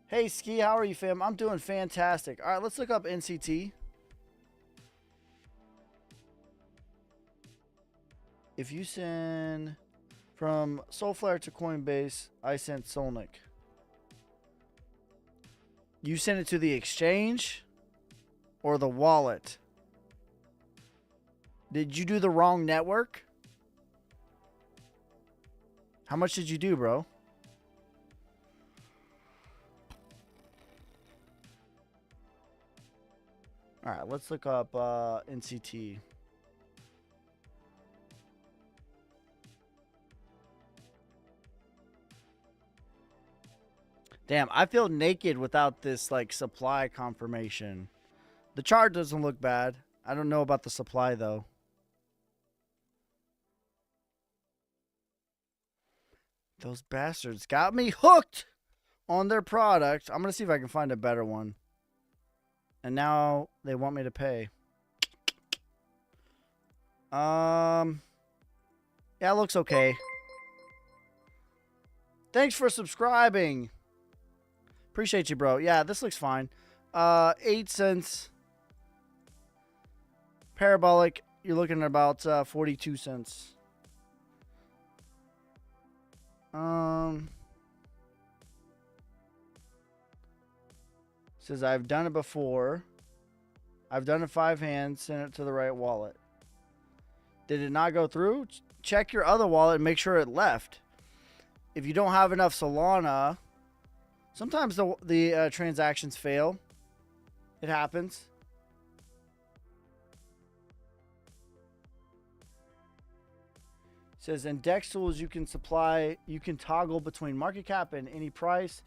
Hey, Ski, how are you, fam? I'm doing fantastic. All right, let's look up NCT. If you send from Solflare to Coinbase, I sent Solnic. You sent it to the exchange or the wallet? Did you do the wrong network? How much did you do, bro? All right, let's look up NCT. Damn, I feel naked without this like supply confirmation. The chart doesn't look bad. I don't know about the supply though. Those bastards got me hooked on their product. I'm going to see if I can find a better one. And now they want me to pay. Yeah, it looks okay. Thanks for subscribing. Appreciate you, bro. Yeah, this looks fine. 8 cents. Parabolic, you're looking at about 42 cents. Says I've done it before. I've done it 5 hands, sent it to the right wallet. Did it not go through? Check your other wallet and make sure it left. If you don't have enough Solana, sometimes the transactions fail. It happens. Says in Dex tools you can toggle between market cap and any price.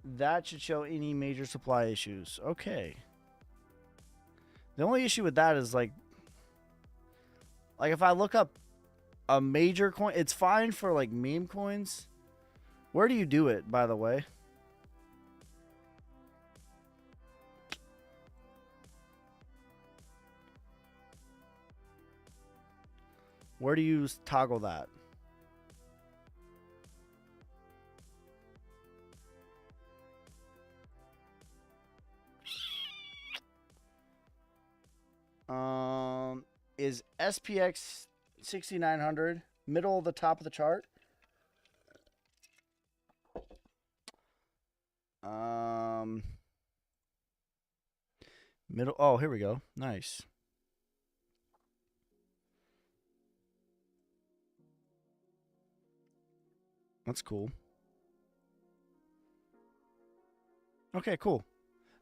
That should show any major supply issues. Okay. The only issue with that is like if I look up a major coin, it's fine for like meme coins. Where do you do it, by the way? Where do you toggle that? is SPX 6900 middle of the top of the chart. Middle. Oh, here we go. Nice. That's cool. Okay, cool.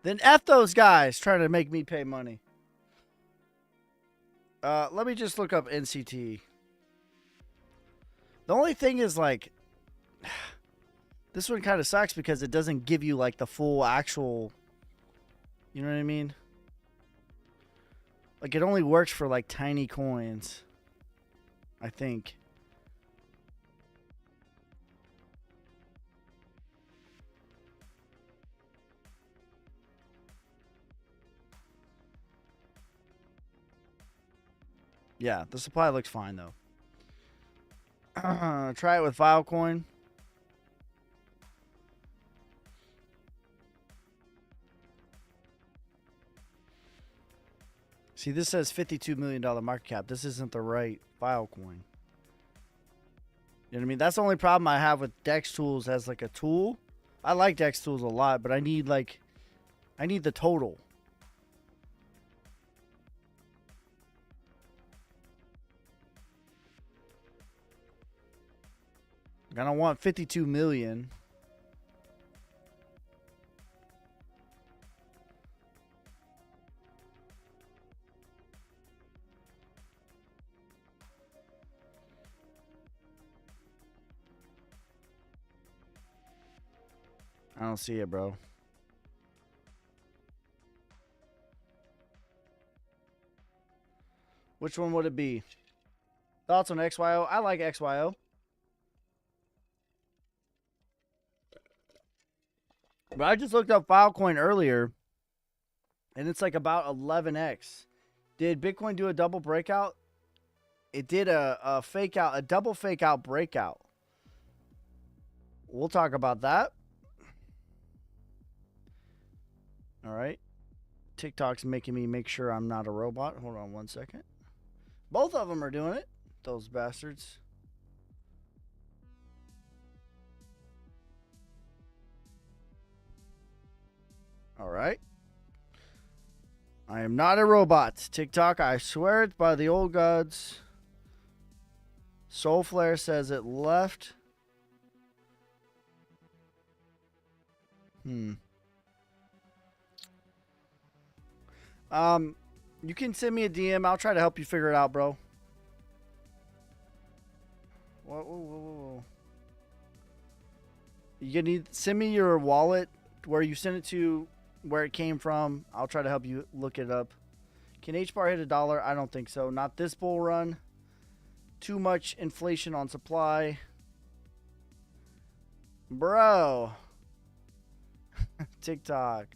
Then F those guys trying to make me pay money. Let me just look up NCT. The only thing is, like, this one kind of sucks because it doesn't give you, like, the full actual, you know what I mean? Like, it only works for, like, tiny coins, I think. Yeah, the supply looks fine, though. Try it with Filecoin. See, this says $52 million market cap. This isn't the right Filecoin. You know what I mean? That's the only problem I have with Dex Tools as, like, a tool. I like Dex Tools a lot, but I need the total. I don't want 52 million. I don't see it, bro. Which one would it be? Thoughts on XYO? I like XYO. But I just looked up Filecoin earlier, and it's like about 11x. Did Bitcoin do a double breakout? It did a fake out, a double fake out breakout. We'll talk about that. All right. TikTok's making me make sure I'm not a robot. Hold on one second. Both of them are doing it. Those bastards. All right. I am not a robot. TikTok, I swear it by the old gods. Soulflare says it left. You can send me a DM. I'll try to help you figure it out, bro. Whoa. You need send me your wallet where you sent it to, where it came from. I'll try to help you look it up. Can HBAR hit $1? I don't think so. Not this bull run. Too much inflation on supply. Bro. TikTok.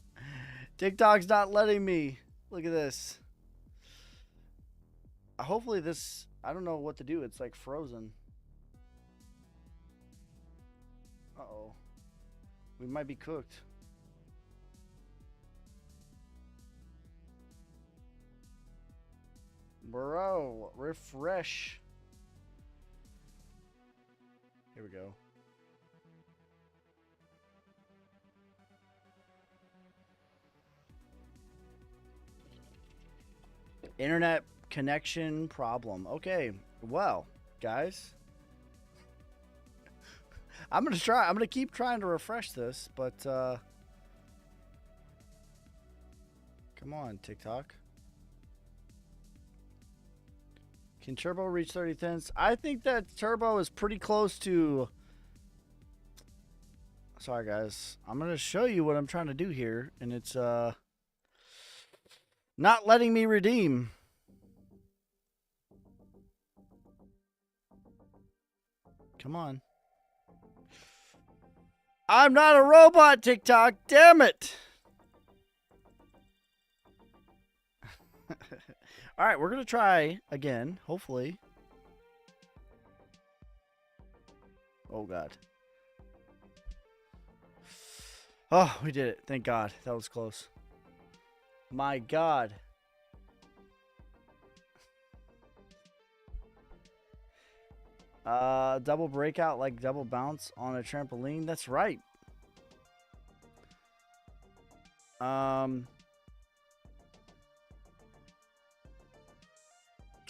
TikTok's not letting me. Look at this. Hopefully this, I don't know what to do. It's like frozen. Uh-oh. We might be cooked. Bro, refresh. Here we go. Internet connection problem. Okay, well, guys. I'm gonna keep trying to refresh this, but come on, TikTok. Can Turbo reach 30 cents? I think that Turbo is pretty close to... Sorry, guys. I'm going to show you what I'm trying to do here, and it's not letting me redeem. Come on. I'm not a robot, TikTok. Damn it. All right, we're going to try again, hopefully. Oh, God. Oh, we did it. Thank God. That was close. My God. Double breakout like double bounce on a trampoline. That's right. All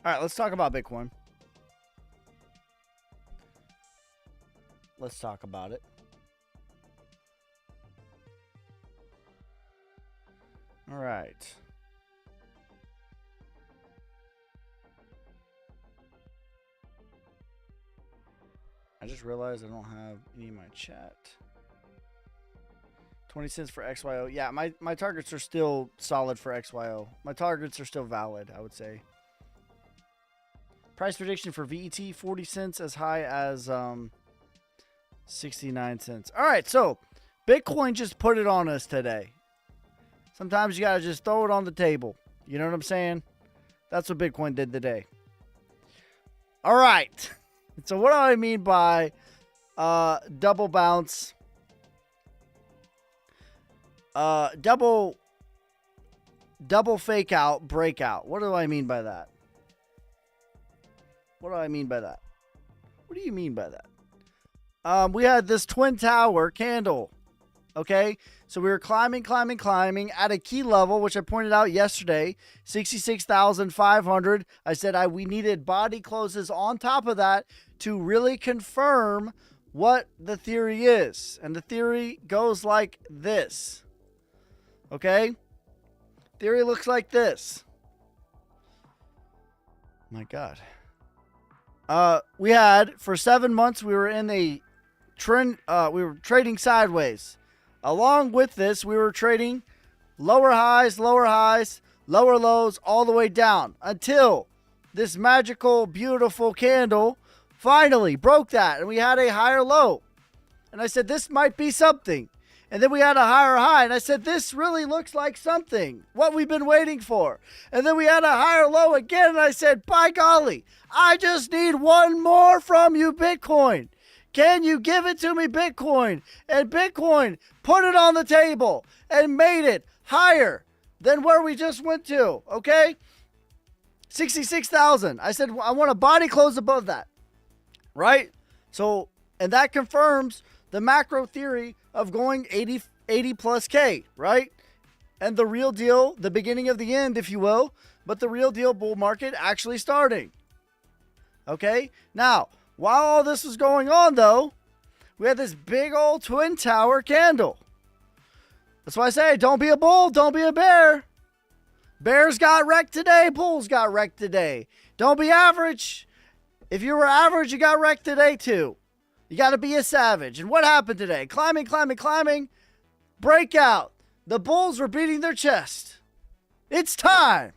right, let's talk about Bitcoin. Let's talk about it. All right. I just realized I don't have any in my chat. 20 cents for XYO. Yeah, my targets are still solid for XYO. My targets are still valid, I would say. Price prediction for VET, 40 cents as high as 69 cents. All right, so Bitcoin just put it on us today. Sometimes you got to just throw it on the table. You know what I'm saying? That's what Bitcoin did today. All right. So what do I mean by double bounce? Double fake out, breakout. What do I mean by that? What do I mean by that? What do you mean by that? We had this twin tower candle. Okay, so we were climbing at a key level, which I pointed out yesterday, 66,500. I said we needed body closes on top of that to really confirm what the theory is. And the theory goes like this. Okay? Theory looks like this. My God. We had, for 7 months, we were in a trend, we were trading sideways. Along with this, we were trading lower highs, lower lows, all the way down until this magical, beautiful candle finally broke that. And we had a higher low. And I said, this might be something. And then we had a higher high. And I said, this really looks like something. What we've been waiting for. And then we had a higher low again. And I said, by golly, I just need one more from you, Bitcoin. Can you give it to me, Bitcoin? And Bitcoin put it on the table and made it higher than where we just went to, okay? 66,000. I said, I want a body close above that, right? So, and that confirms the macro theory of going 80 plus K, right? And the real deal, the beginning of the end, if you will, but the real deal bull market actually starting, okay? Now, while all this was going on, though, we had this big old twin tower candle. That's why I say, don't be a bull, don't be a bear. Bears got wrecked today, bulls got wrecked today. Don't be average. If you were average, you got wrecked today, too. You got to be a savage. And what happened today? Climbing. Breakout. The bulls were beating their chest. It's time.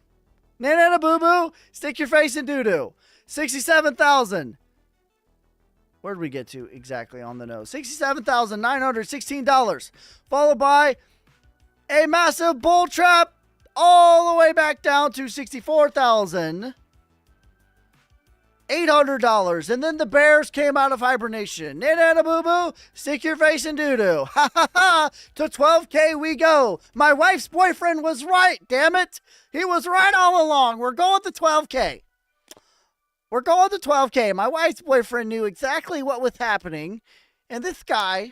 Nana boo-boo, stick your face in doo-doo. 67,000. Where did we get to exactly on the nose? $67,916. Followed by a massive bull trap all the way back down to $64,800. And then the bears came out of hibernation. Nana boo boo, stick your face in doo doo. Ha ha ha. To 12K we go. My wife's boyfriend was right, damn it. He was right all along. We're going to 12K. We're going to 12K. My wife's boyfriend knew exactly what was happening. And this guy,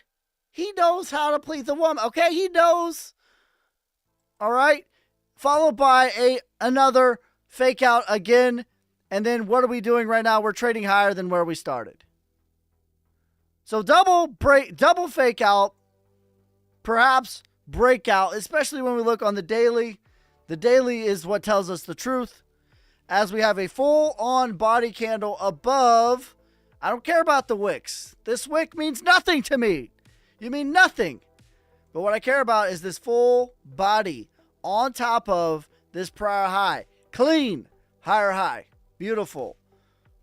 he knows how to please a woman. Okay, he knows. All right. Followed by another fake out again. And then what are we doing right now? We're trading higher than where we started. So double fake out, perhaps breakout, especially when we look on the daily. The daily is what tells us the truth. As we have a full-on body candle above. I don't care about the wicks. This wick means nothing to me. You mean nothing. But what I care about is this full body on top of this prior high. Clean. Higher high. Beautiful.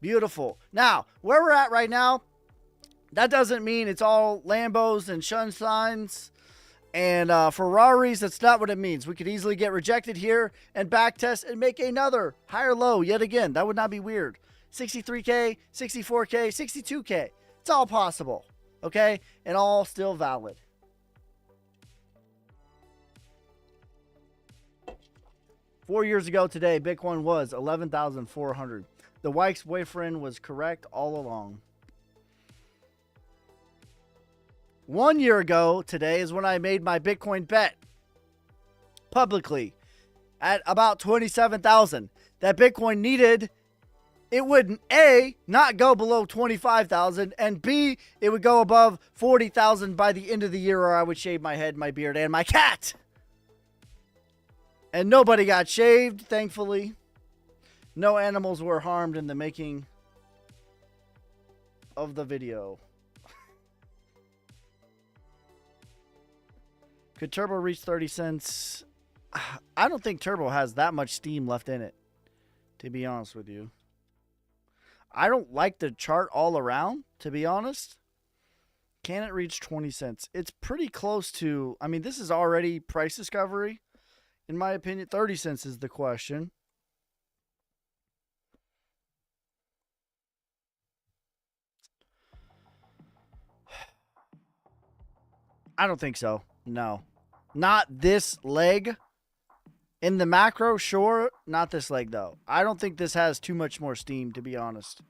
Beautiful. Now, where we're at right now, that doesn't mean it's all Lambos and Sunshines and Ferraris. That's not what it means. We could easily get rejected here and backtest and make another higher low yet again. That would not be weird. 63K, 64K, 62K. It's all possible. Okay? And all still valid. Four years ago today, Bitcoin was 11,400. The wife's boyfriend was correct all along. 1 year ago today is when I made my Bitcoin bet publicly at about 27,000. That Bitcoin needed, it would A, not go below 25,000, and B, it would go above 40,000 by the end of the year, or I would shave my head, my beard, and my cat. And nobody got shaved, thankfully. No animals were harmed in the making of the video. Could Turbo reach 30 cents? I don't think Turbo has that much steam left in it, to be honest with you. I don't like the chart all around, to be honest. Can it reach 20 cents? It's pretty close to, I mean, this is already price discovery. In my opinion, 30 cents is the question. I don't think so. No. Not this leg. In the macro, sure. Not this leg, though. I don't think this has too much more steam, to be honest.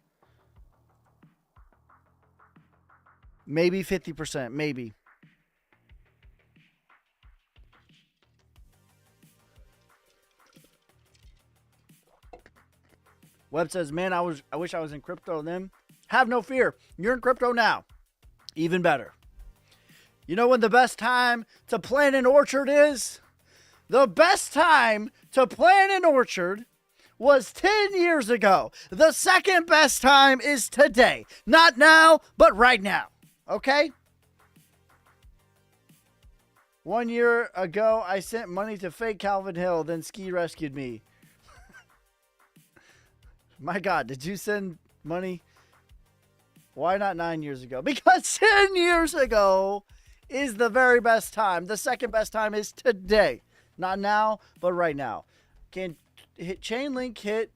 Maybe 50%. Maybe. Webb says, man, I wish I was in crypto then. Have no fear. You're in crypto now. Even better. You know when the best time to plant an orchard is? The best time to plant an orchard was 10 years ago. The second best time is today. Not now, but right now. Okay? 1 year ago, I sent money to fake Calvin Hill, then Ski rescued me. My God, did you send money? Why not 9 years ago? Because 10 years ago is the very best time. The second best time is today. Not now, but right now. Can Chainlink hit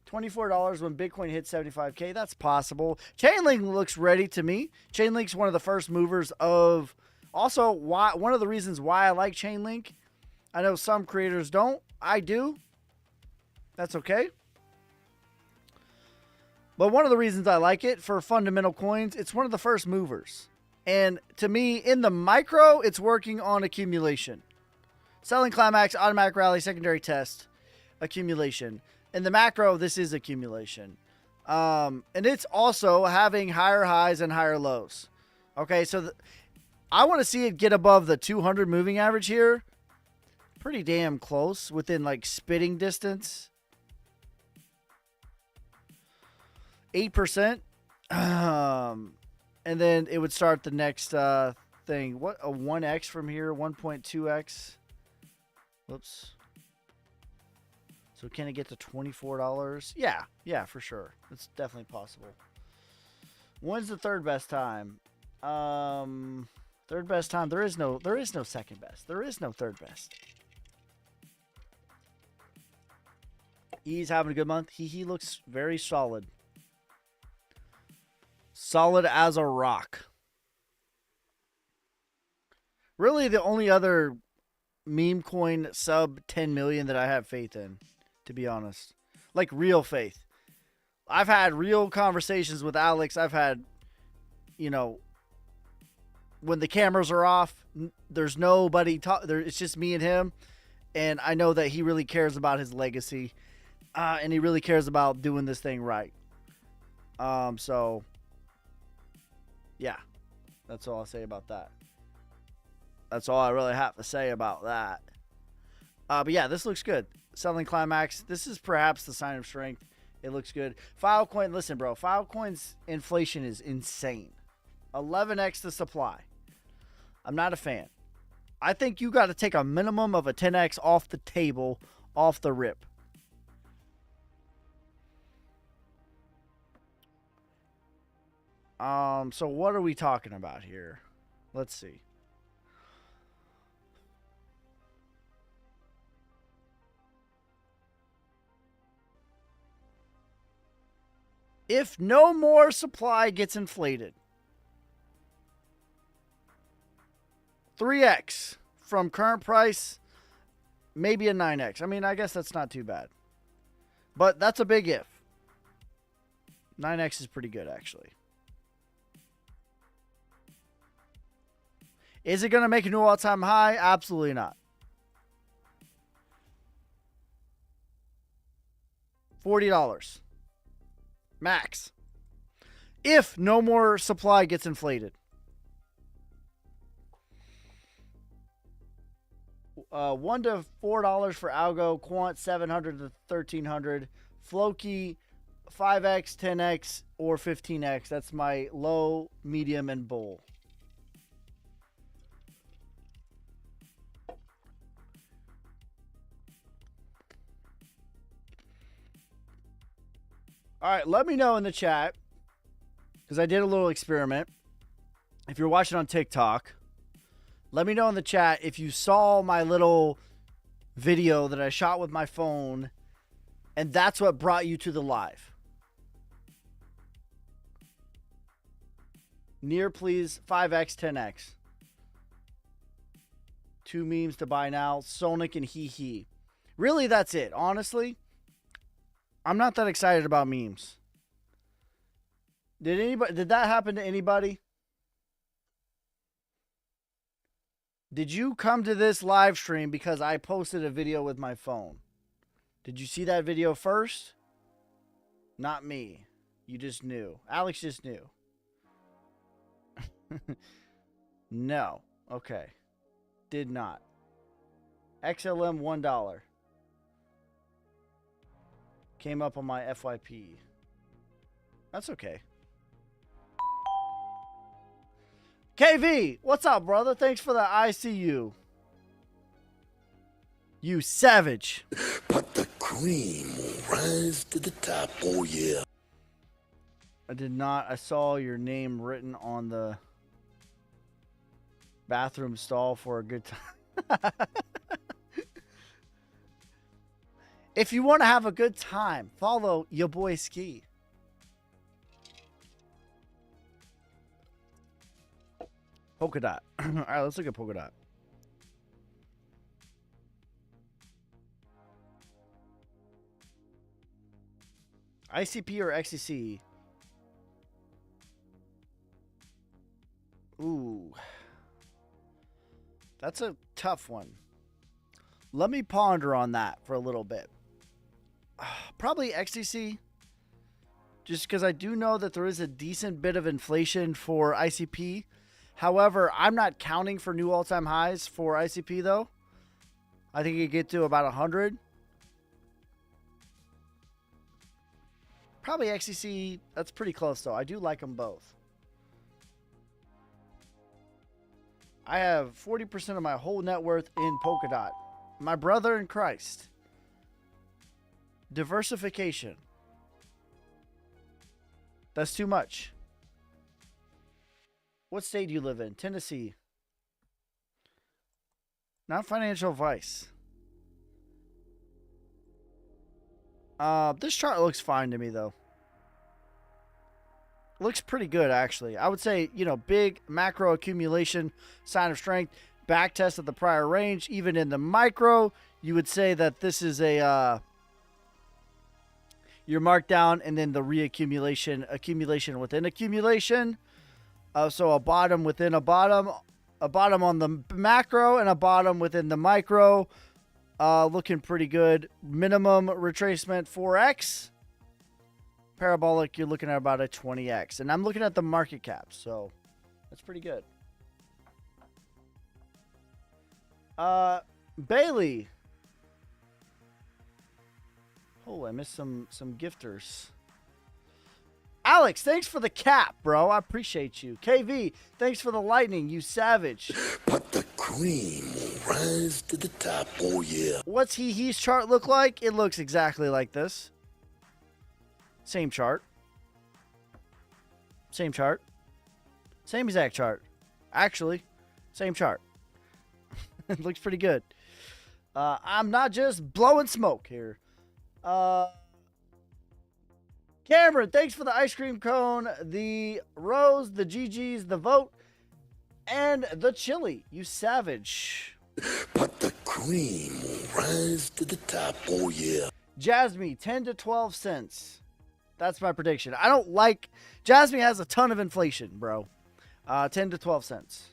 $24 when Bitcoin hit 75K? That's possible. Chainlink looks ready to me. Chainlink's one of the first movers of... Also, one of the reasons why I like Chainlink. I know some creators don't. I do. That's okay. But one of the reasons I like it for fundamental coins, it's one of the first movers. And to me, in the micro, it's working on accumulation. Selling climax, automatic rally, secondary test, accumulation. In the macro, this is accumulation. And it's also having higher highs and higher lows. Okay, so I want to see it get above the 200 moving average here. Pretty damn close, within like spitting distance. 8%. And then it would start the next thing. What, a 1x from here, 1.2x. Whoops. So can it get to $24? Yeah, for sure. It's definitely possible. When's the third best time? Third best time. There is no second best. There is no third best. He's having a good month. He looks very solid. Solid as a rock. Really, the only other meme coin sub 10 million that I have faith in, to be honest. Like real faith. I've had real conversations with Alex. I've had, when the cameras are off, there's nobody it's just me and him. And I know that he really cares about his legacy. And he really cares about doing this thing right. So yeah, that's all I'll say about that. That's all I really have to say about that. But yeah, this looks good. Selling climax. This is perhaps the sign of strength. It looks good. Filecoin. Listen, bro. Filecoin's inflation is insane. 11x the supply. I'm not a fan. I think you got to take a minimum of a 10x off the table, off the rip. So what are we talking about here? Let's see. If no more supply gets inflated, 3x from current price, maybe a 9x. I mean, I guess that's not too bad. But that's a big if. 9x is pretty good, actually. Is it going to make a new all-time high? Absolutely not. $40 max. If no more supply gets inflated. $1 to $4 for Algo, Quant $700 to $1,300, Floki 5x, 10x, or 15x. That's my low, medium, and bull. All right, let me know in the chat, because I did a little experiment. If you're watching on TikTok, let me know in the chat if you saw my little video that I shot with my phone, and that's what brought you to the live. Near, please, 5x, 10x. 2 memes to buy now, Sonic and Hee Hee. Really, that's it. Honestly, I'm not that excited about memes. Did that happen to anybody? Did you come to this live stream because I posted a video with my phone? Did you see that video first? Not me. You just knew. Alex just knew. No. Okay. Did not. XLM $1. Came up on my FYP. That's okay. KV, what's up, brother? Thanks for the ICU. You savage. But the cream will rise to the top, oh yeah. I did not. I saw your name written on the bathroom stall for a good time. If you want to have a good time, follow your boy Ski. Polka dot. All right, let's look at polka dot. ICP or XCC? Ooh. That's a tough one. Let me ponder on that for a little bit. Probably XCC. Just because I do know that there is a decent bit of inflation for ICP. However, I'm not counting for new all-time highs for ICP, though. I think you get to about 100. Probably XCC. That's pretty close, though. I do like them both. I have 40% of my whole net worth in Polkadot. My brother in Christ. Diversification. That's too much. What state do you live in? Tennessee. Not financial advice. This chart looks fine to me, though. Looks pretty good, actually. I would say, you know, big macro accumulation, sign of strength, back test of the prior range. Even in the micro, you would say that this is a your markdown and then the reaccumulation, accumulation within accumulation. So a bottom within a bottom on the macro and a bottom within the micro. Looking pretty good. Minimum retracement 4x. Parabolic, you're looking at about a 20x. And I'm looking at the market cap, so that's pretty good. Bailey. Oh, I missed some gifters. Alex, thanks for the cap, bro. I appreciate you. KV, thanks for the lightning, you savage. But the cream will rise to the top, oh yeah. What's He's chart look like? It looks exactly like this. Same chart. Same chart. Same exact chart. Actually, same chart. It looks pretty good. I'm not just blowing smoke here. Cameron, thanks for the ice cream cone, the rose, the GGs, the vote, and the chili. You savage. But the cream will rise to the top, oh yeah. Jasmine, 10 to 12 cents. That's my prediction. I don't like... Jasmine has a ton of inflation, bro. 10 to 12 cents.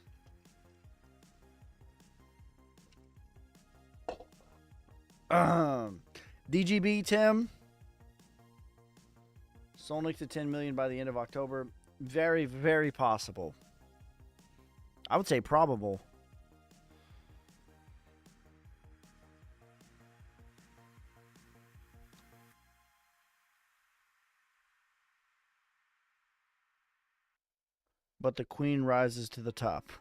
DGB, Tim. Solnick to 10 million by the end of October. Very, very possible. I would say probable. But the queen rises to the top.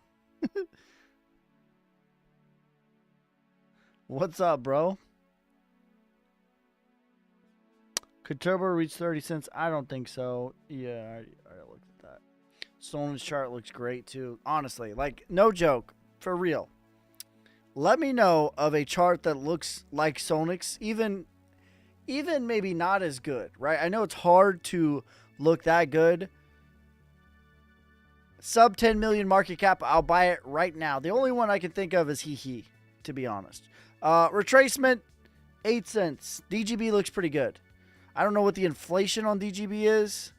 What's up, bro? Could Turbo reach 30 cents? I don't think so. Yeah, I looked at that. Solon's chart looks great, too. Honestly, like, no joke. For real. Let me know of a chart that looks like Solnick's, even maybe not as good, right? I know it's hard to look that good. Sub 10 million market cap, I'll buy it right now. The only one I can think of is He, to be honest. Retracement, 8 cents. DGB looks pretty good. I don't know what the inflation on DGB is.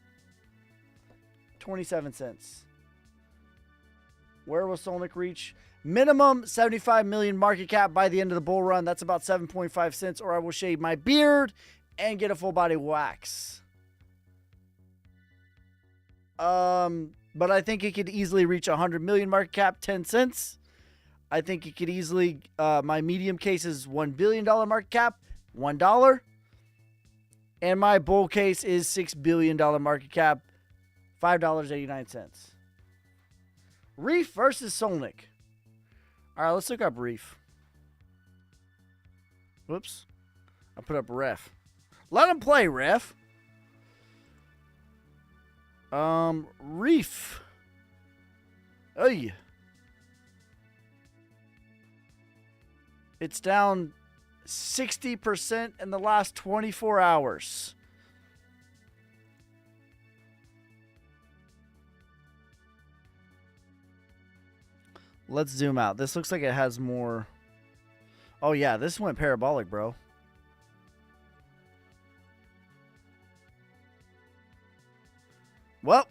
27 cents. Where will Solnick reach? Minimum 75 million market cap by the end of the bull run. That's about 7.5 cents, or I will shave my beard and get a full body wax. But I think it could easily reach 100 million market cap, 10 cents. I think it could easily, my medium case is $1 billion market cap, $1. And my bull case is $6 billion market cap, $5.89. Reef versus Solnick. All right, let's look up Reef. Whoops. I put up Ref. Let him play, Ref. Reef. Oy. It's down 60% in the last 24 hours. Let's zoom out. This looks like it has more. Oh, yeah. This went parabolic, bro. Well,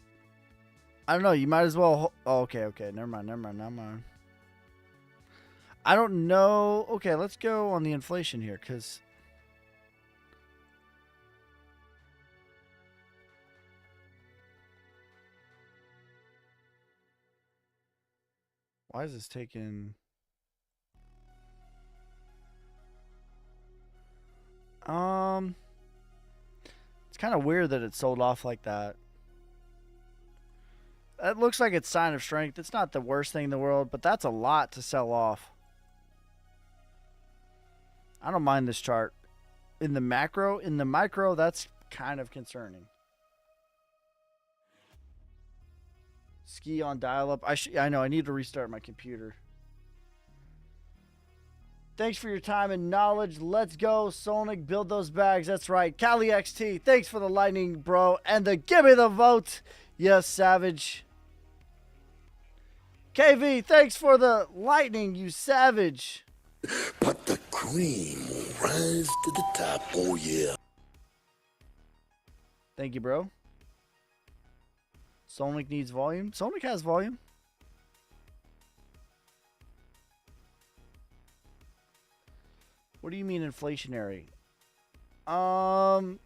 I don't know. You might as well. Oh, okay. Never mind. I don't know. Okay, let's go on the inflation here, because why is this taking? It's kind of weird that it sold off like that. That looks like it's sign of strength. It's not the worst thing in the world, but that's a lot to sell off. I don't mind this chart. In the macro, in the micro, that's kind of concerning. Ski on dial-up. I know, I need to restart my computer. Thanks for your time and knowledge. Let's go, Solnick. Build those bags. That's right. Cali XT, thanks for the lightning, bro. And the give me the vote. Yes, Savage. KV, thanks for the lightning, you savage. But the cream will rise to the top, oh yeah. Thank you, bro. Solnick needs volume. Solnick has volume. What do you mean inflationary?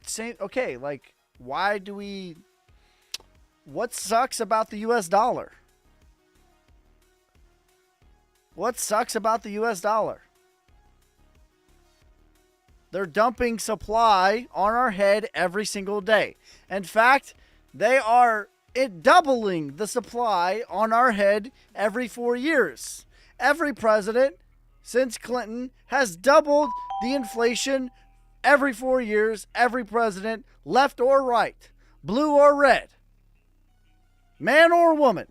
Same. Okay, like, why do we? What sucks about the U.S. dollar? What sucks about the U.S. dollar? They're dumping supply on our head every single day. In fact, they are doubling the supply on our head every 4 years. Every president since Clinton has doubled the inflation every 4 years. Every president, left or right, blue or red, man or woman,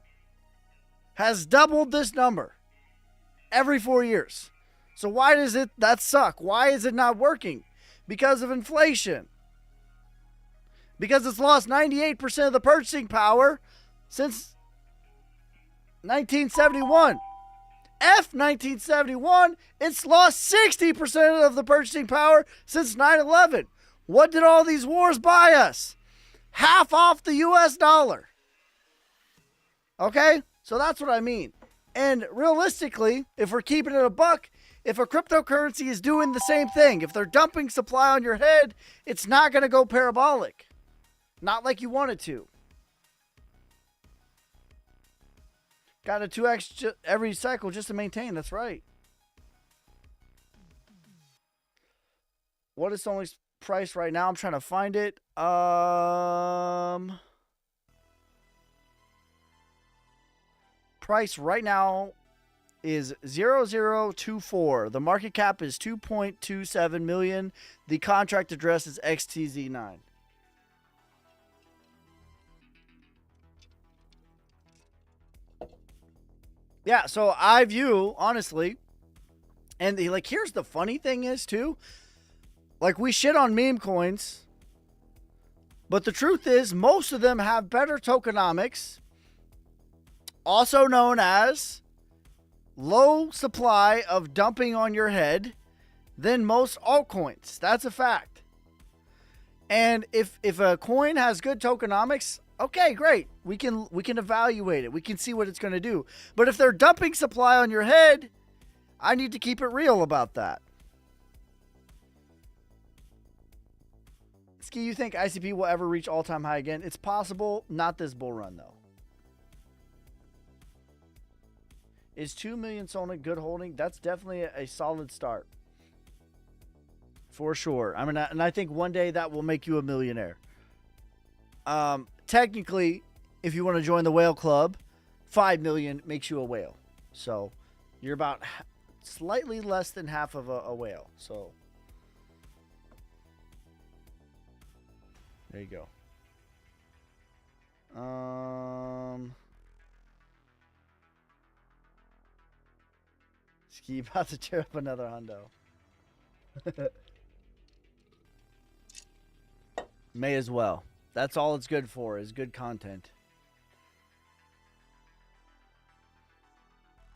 has doubled this number every 4 years. So why does that suck? Why is it not working? Because of inflation. Because it's lost 98% of the purchasing power since 1971. 1971, it's lost 60% of the purchasing power since 9/11. What did all these wars buy us? Half off the US dollar. Okay? So that's what I mean. And realistically, if we're keeping it a buck, if a cryptocurrency is doing the same thing, if they're dumping supply on your head, it's not going to go parabolic. Not like you want it to. Got a 2x every cycle just to maintain. That's right. What is Sonic's price right now? I'm trying to find it. Price right now is 0024. The market cap is 2.27 million. The contract address is XTZ9. Yeah, so I view, honestly, and like, here's the funny thing is too, like, we shit on meme coins, but the truth is most of them have better tokenomics, also known as low supply of dumping on your head, than most altcoins. That's a fact. And if a coin has good tokenomics, okay, great. We can evaluate it. We can see what it's going to do. But if they're dumping supply on your head, I need to keep it real about that. Ski, you think ICP will ever reach all-time high again? It's possible. Not this bull run, though. Is 2 million Sonic good holding? That's definitely a solid start. For sure. I mean, and I think one day that will make you a millionaire. Technically, if you want to join the whale club, 5 million makes you a whale. So you're about slightly less than half of a whale. So there you go. Ski about to tear up another hundo. May as well. That's all it's good for, is good content.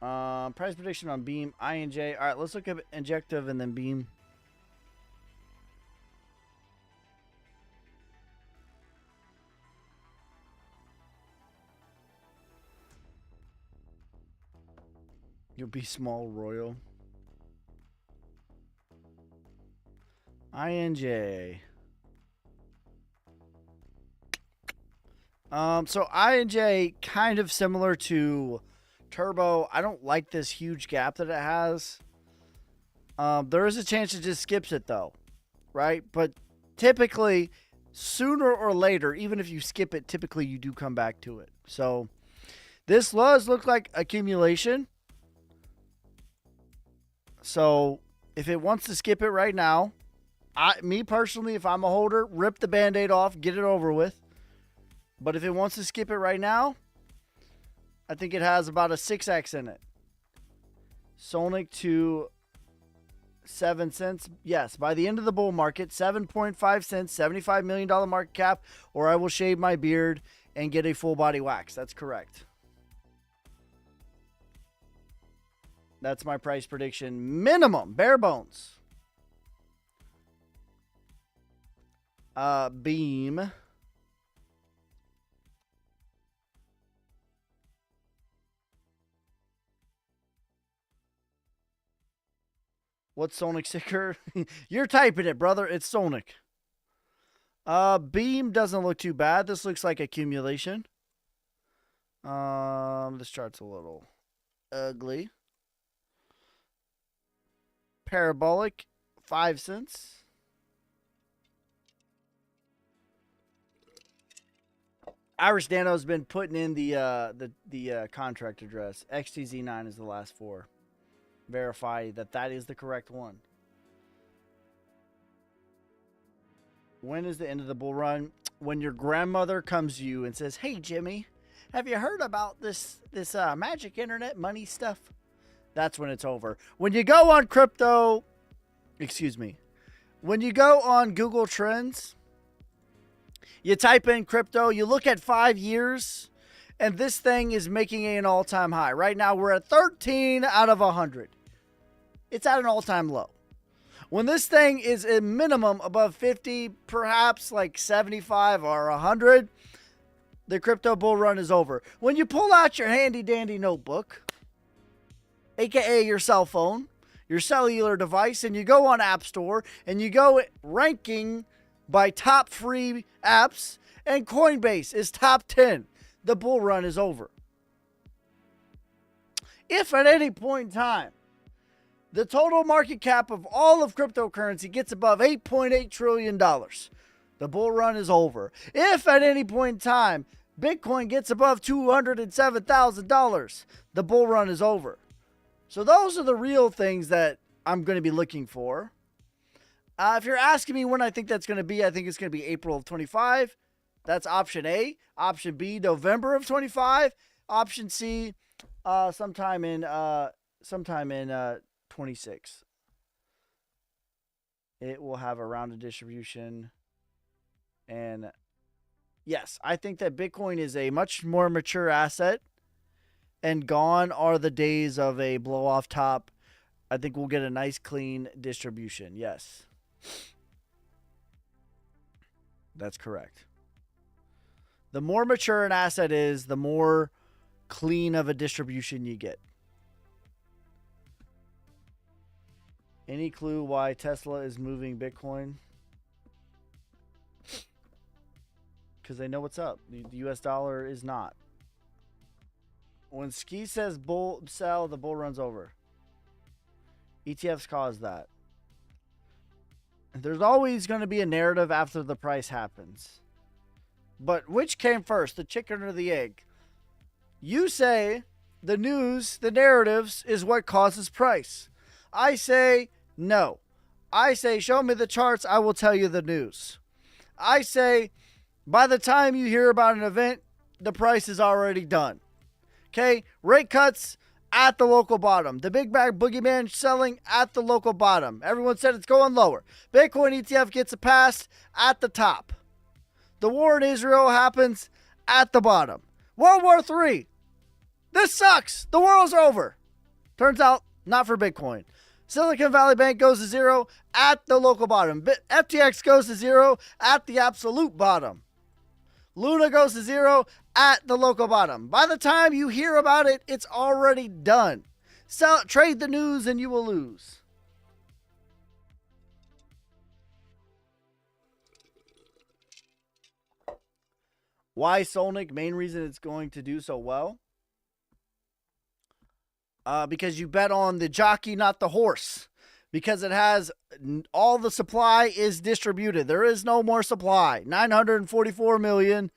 Price prediction on Beam, INJ. All right, let's look at Injective and then Beam. You'll be small royal. INJ. So INJ, kind of similar to Turbo. I don't like this huge gap that it has. There is a chance it just skips it though, right? But typically, sooner or later, even if you skip it, typically you do come back to it. So this does look like accumulation. So if it wants to skip it right now, me personally, if I'm a holder, rip the Band-Aid off, get it over with. But if it wants to skip it right now, I think it has about a 6x in it. Sonic to 7 cents. Yes, by the end of the bull market, 7.5 cents, $75 million market cap, or I will shave my beard and get a full body wax. That's correct. That's my price prediction. Minimum, bare bones. Beam. What's Sonic sticker? You're typing it, brother. It's Sonic. Beam doesn't look too bad. This looks like accumulation. This chart's a little ugly. Parabolic, 5 cents. Irish Dano's been putting in the contract address. XTZ9 is the last 4. Verify that is the correct one. When is the end of the bull run? When your grandmother comes to you and says, "Hey Jimmy, have you heard about this magic internet money stuff?" That's when it's over. When you go on when you go on Google Trends, you type in crypto, you look at 5 years, and this thing is making an all-time high. Right now, we're at 13 out of 100. It's at an all-time low. When this thing is a minimum above 50, perhaps like 75 or 100, the crypto bull run is over. When you pull out your handy-dandy notebook, aka your cell phone, your cellular device and you go on App Store and you go ranking by top free apps, and Coinbase is top 10. The bull run is over. If at any point in time the total market cap of all of cryptocurrency gets above $8.8 trillion, the bull run is over. If at any point in time Bitcoin gets above $207,000, the bull run is over. So those are the real things that I'm going to be looking for. If you're asking me when I think that's going to be, I think it's going to be April of 25. That's option A. Option B, November of 25. Option C, sometime in 26. It will have a round of distribution. And yes, I think that Bitcoin is a much more mature asset, and gone are the days of a blow off top. I think we'll get a nice clean distribution. Yes. That's correct. The more mature an asset is, the more clean of a distribution you get. Any clue why Tesla is moving Bitcoin? Because they know what's up. The US dollar is not. When Ski says bull sell, the bull runs over. ETFs cause that. There's always going to be a narrative after the price happens. But which came first, the chicken or the egg? You say the news, the narratives is what causes price. I say no. I say show me the charts, I will tell you the news. I say by the time you hear about an event, the price is already done. Okay, rate cuts at the local bottom. The big bag boogeyman selling at the local bottom. Everyone said it's going lower. Bitcoin ETF gets a pass at the top. The war in Israel happens at the bottom. World War III. This sucks. The world's over. Turns out, not for Bitcoin. Silicon Valley Bank goes to zero at the local bottom. FTX goes to zero at the absolute bottom. Luna goes to zero at the local bottom. By the time you hear about it, it's already done. Trade the news and you will lose. Why Solnic? Main reason it's going to do so well. Because you bet on the jockey, not the horse. Because it has all the supply is distributed. There is no more supply. 944 million.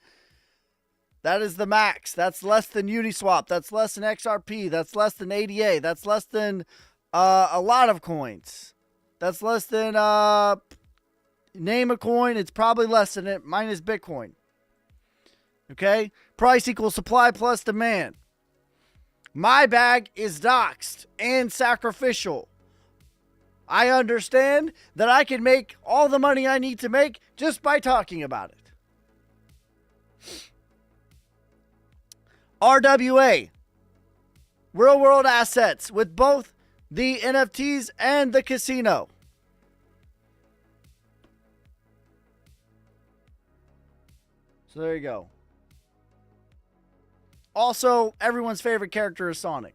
That is the max. That's less than Uniswap. That's less than XRP. That's less than ADA. That's less than a lot of coins. That's less than name a coin. It's probably less than it minus Bitcoin. Okay? Price equals supply plus demand. My bag is doxed and sacrificial. I understand that I can make all the money I need to make just by talking about it. RWA, real world assets with both the NFTs and the casino. So there you go. Also, everyone's favorite character is Sonic.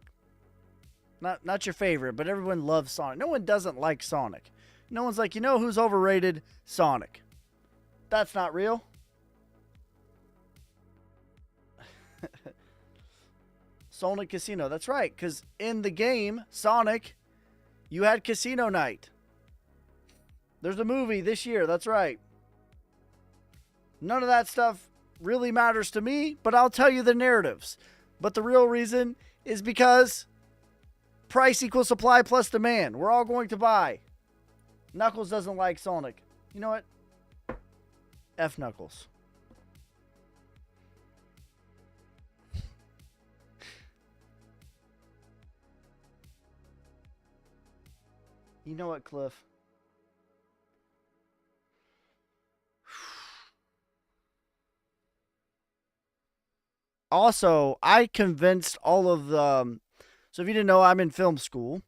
Not your favorite, but everyone loves Sonic. No one doesn't like Sonic. No one's like, you know who's overrated? Sonic. That's not real. Sonic Casino. That's right, because in the game, Sonic, you had Casino Night. There's a movie this year. That's right. None of that stuff really matters to me, but I'll tell you the narratives. But the real reason is because price equals supply plus demand. We're all going to buy. Knuckles doesn't like Sonic. You know what? F Knuckles. You know what, Cliff? Also, I convinced all of the... So if you didn't know, I'm in film school.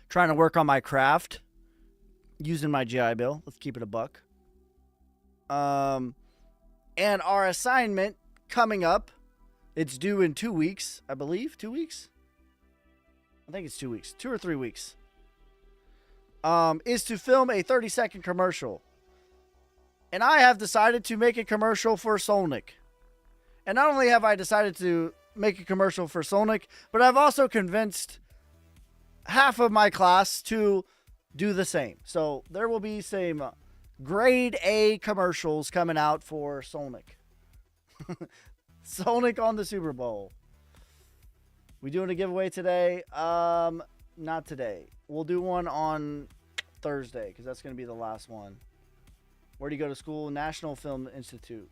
Trying to work on my craft. Using my GI Bill. Let's keep it a buck. And our assignment coming up. It's due in 2 weeks, I believe. 2 weeks? I think it's 2 weeks, 2 or 3 weeks, is to film a 30-second commercial. And I have decided to make a commercial for Solnick. And not only have I decided to make a commercial for Solnick, but I've also convinced half of my class to do the same. So there will be some grade A commercials coming out for Solnick. Solnick on the Super Bowl. We doing a giveaway today? Not today. We'll do one on Thursday because that's going to be the last one. Where do you go to school? Nashville Film Institute.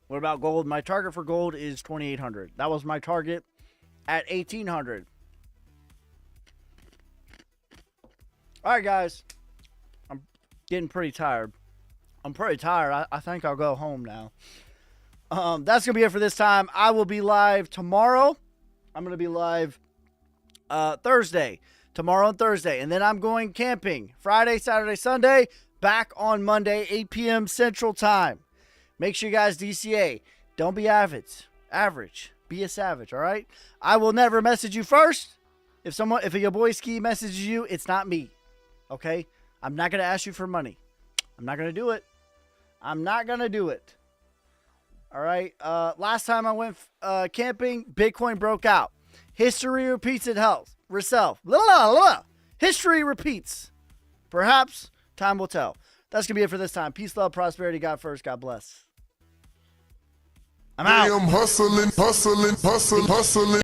What about gold? My target for gold is 2,800. That was my target at 1,800. All right, guys. I'm getting pretty tired. I think I'll go home now. That's going to be it for this time. I will be live tomorrow. I'm going to be live Thursday. Tomorrow and Thursday. And then I'm going camping Friday, Saturday, Sunday. Back on Monday, 8 p.m. Central Time. Make sure you guys DCA. Don't be average. Be a savage, all right? I will never message you first. If your boy Ski messages you, it's not me. Okay? I'm not going to ask you for money. I'm not going to do it. All right? Last time I went camping, Bitcoin broke out. History repeats itself. History repeats. Perhaps time will tell. That's going to be it for this time. Peace, love, prosperity. God first. God bless. I'm out. I am hustling.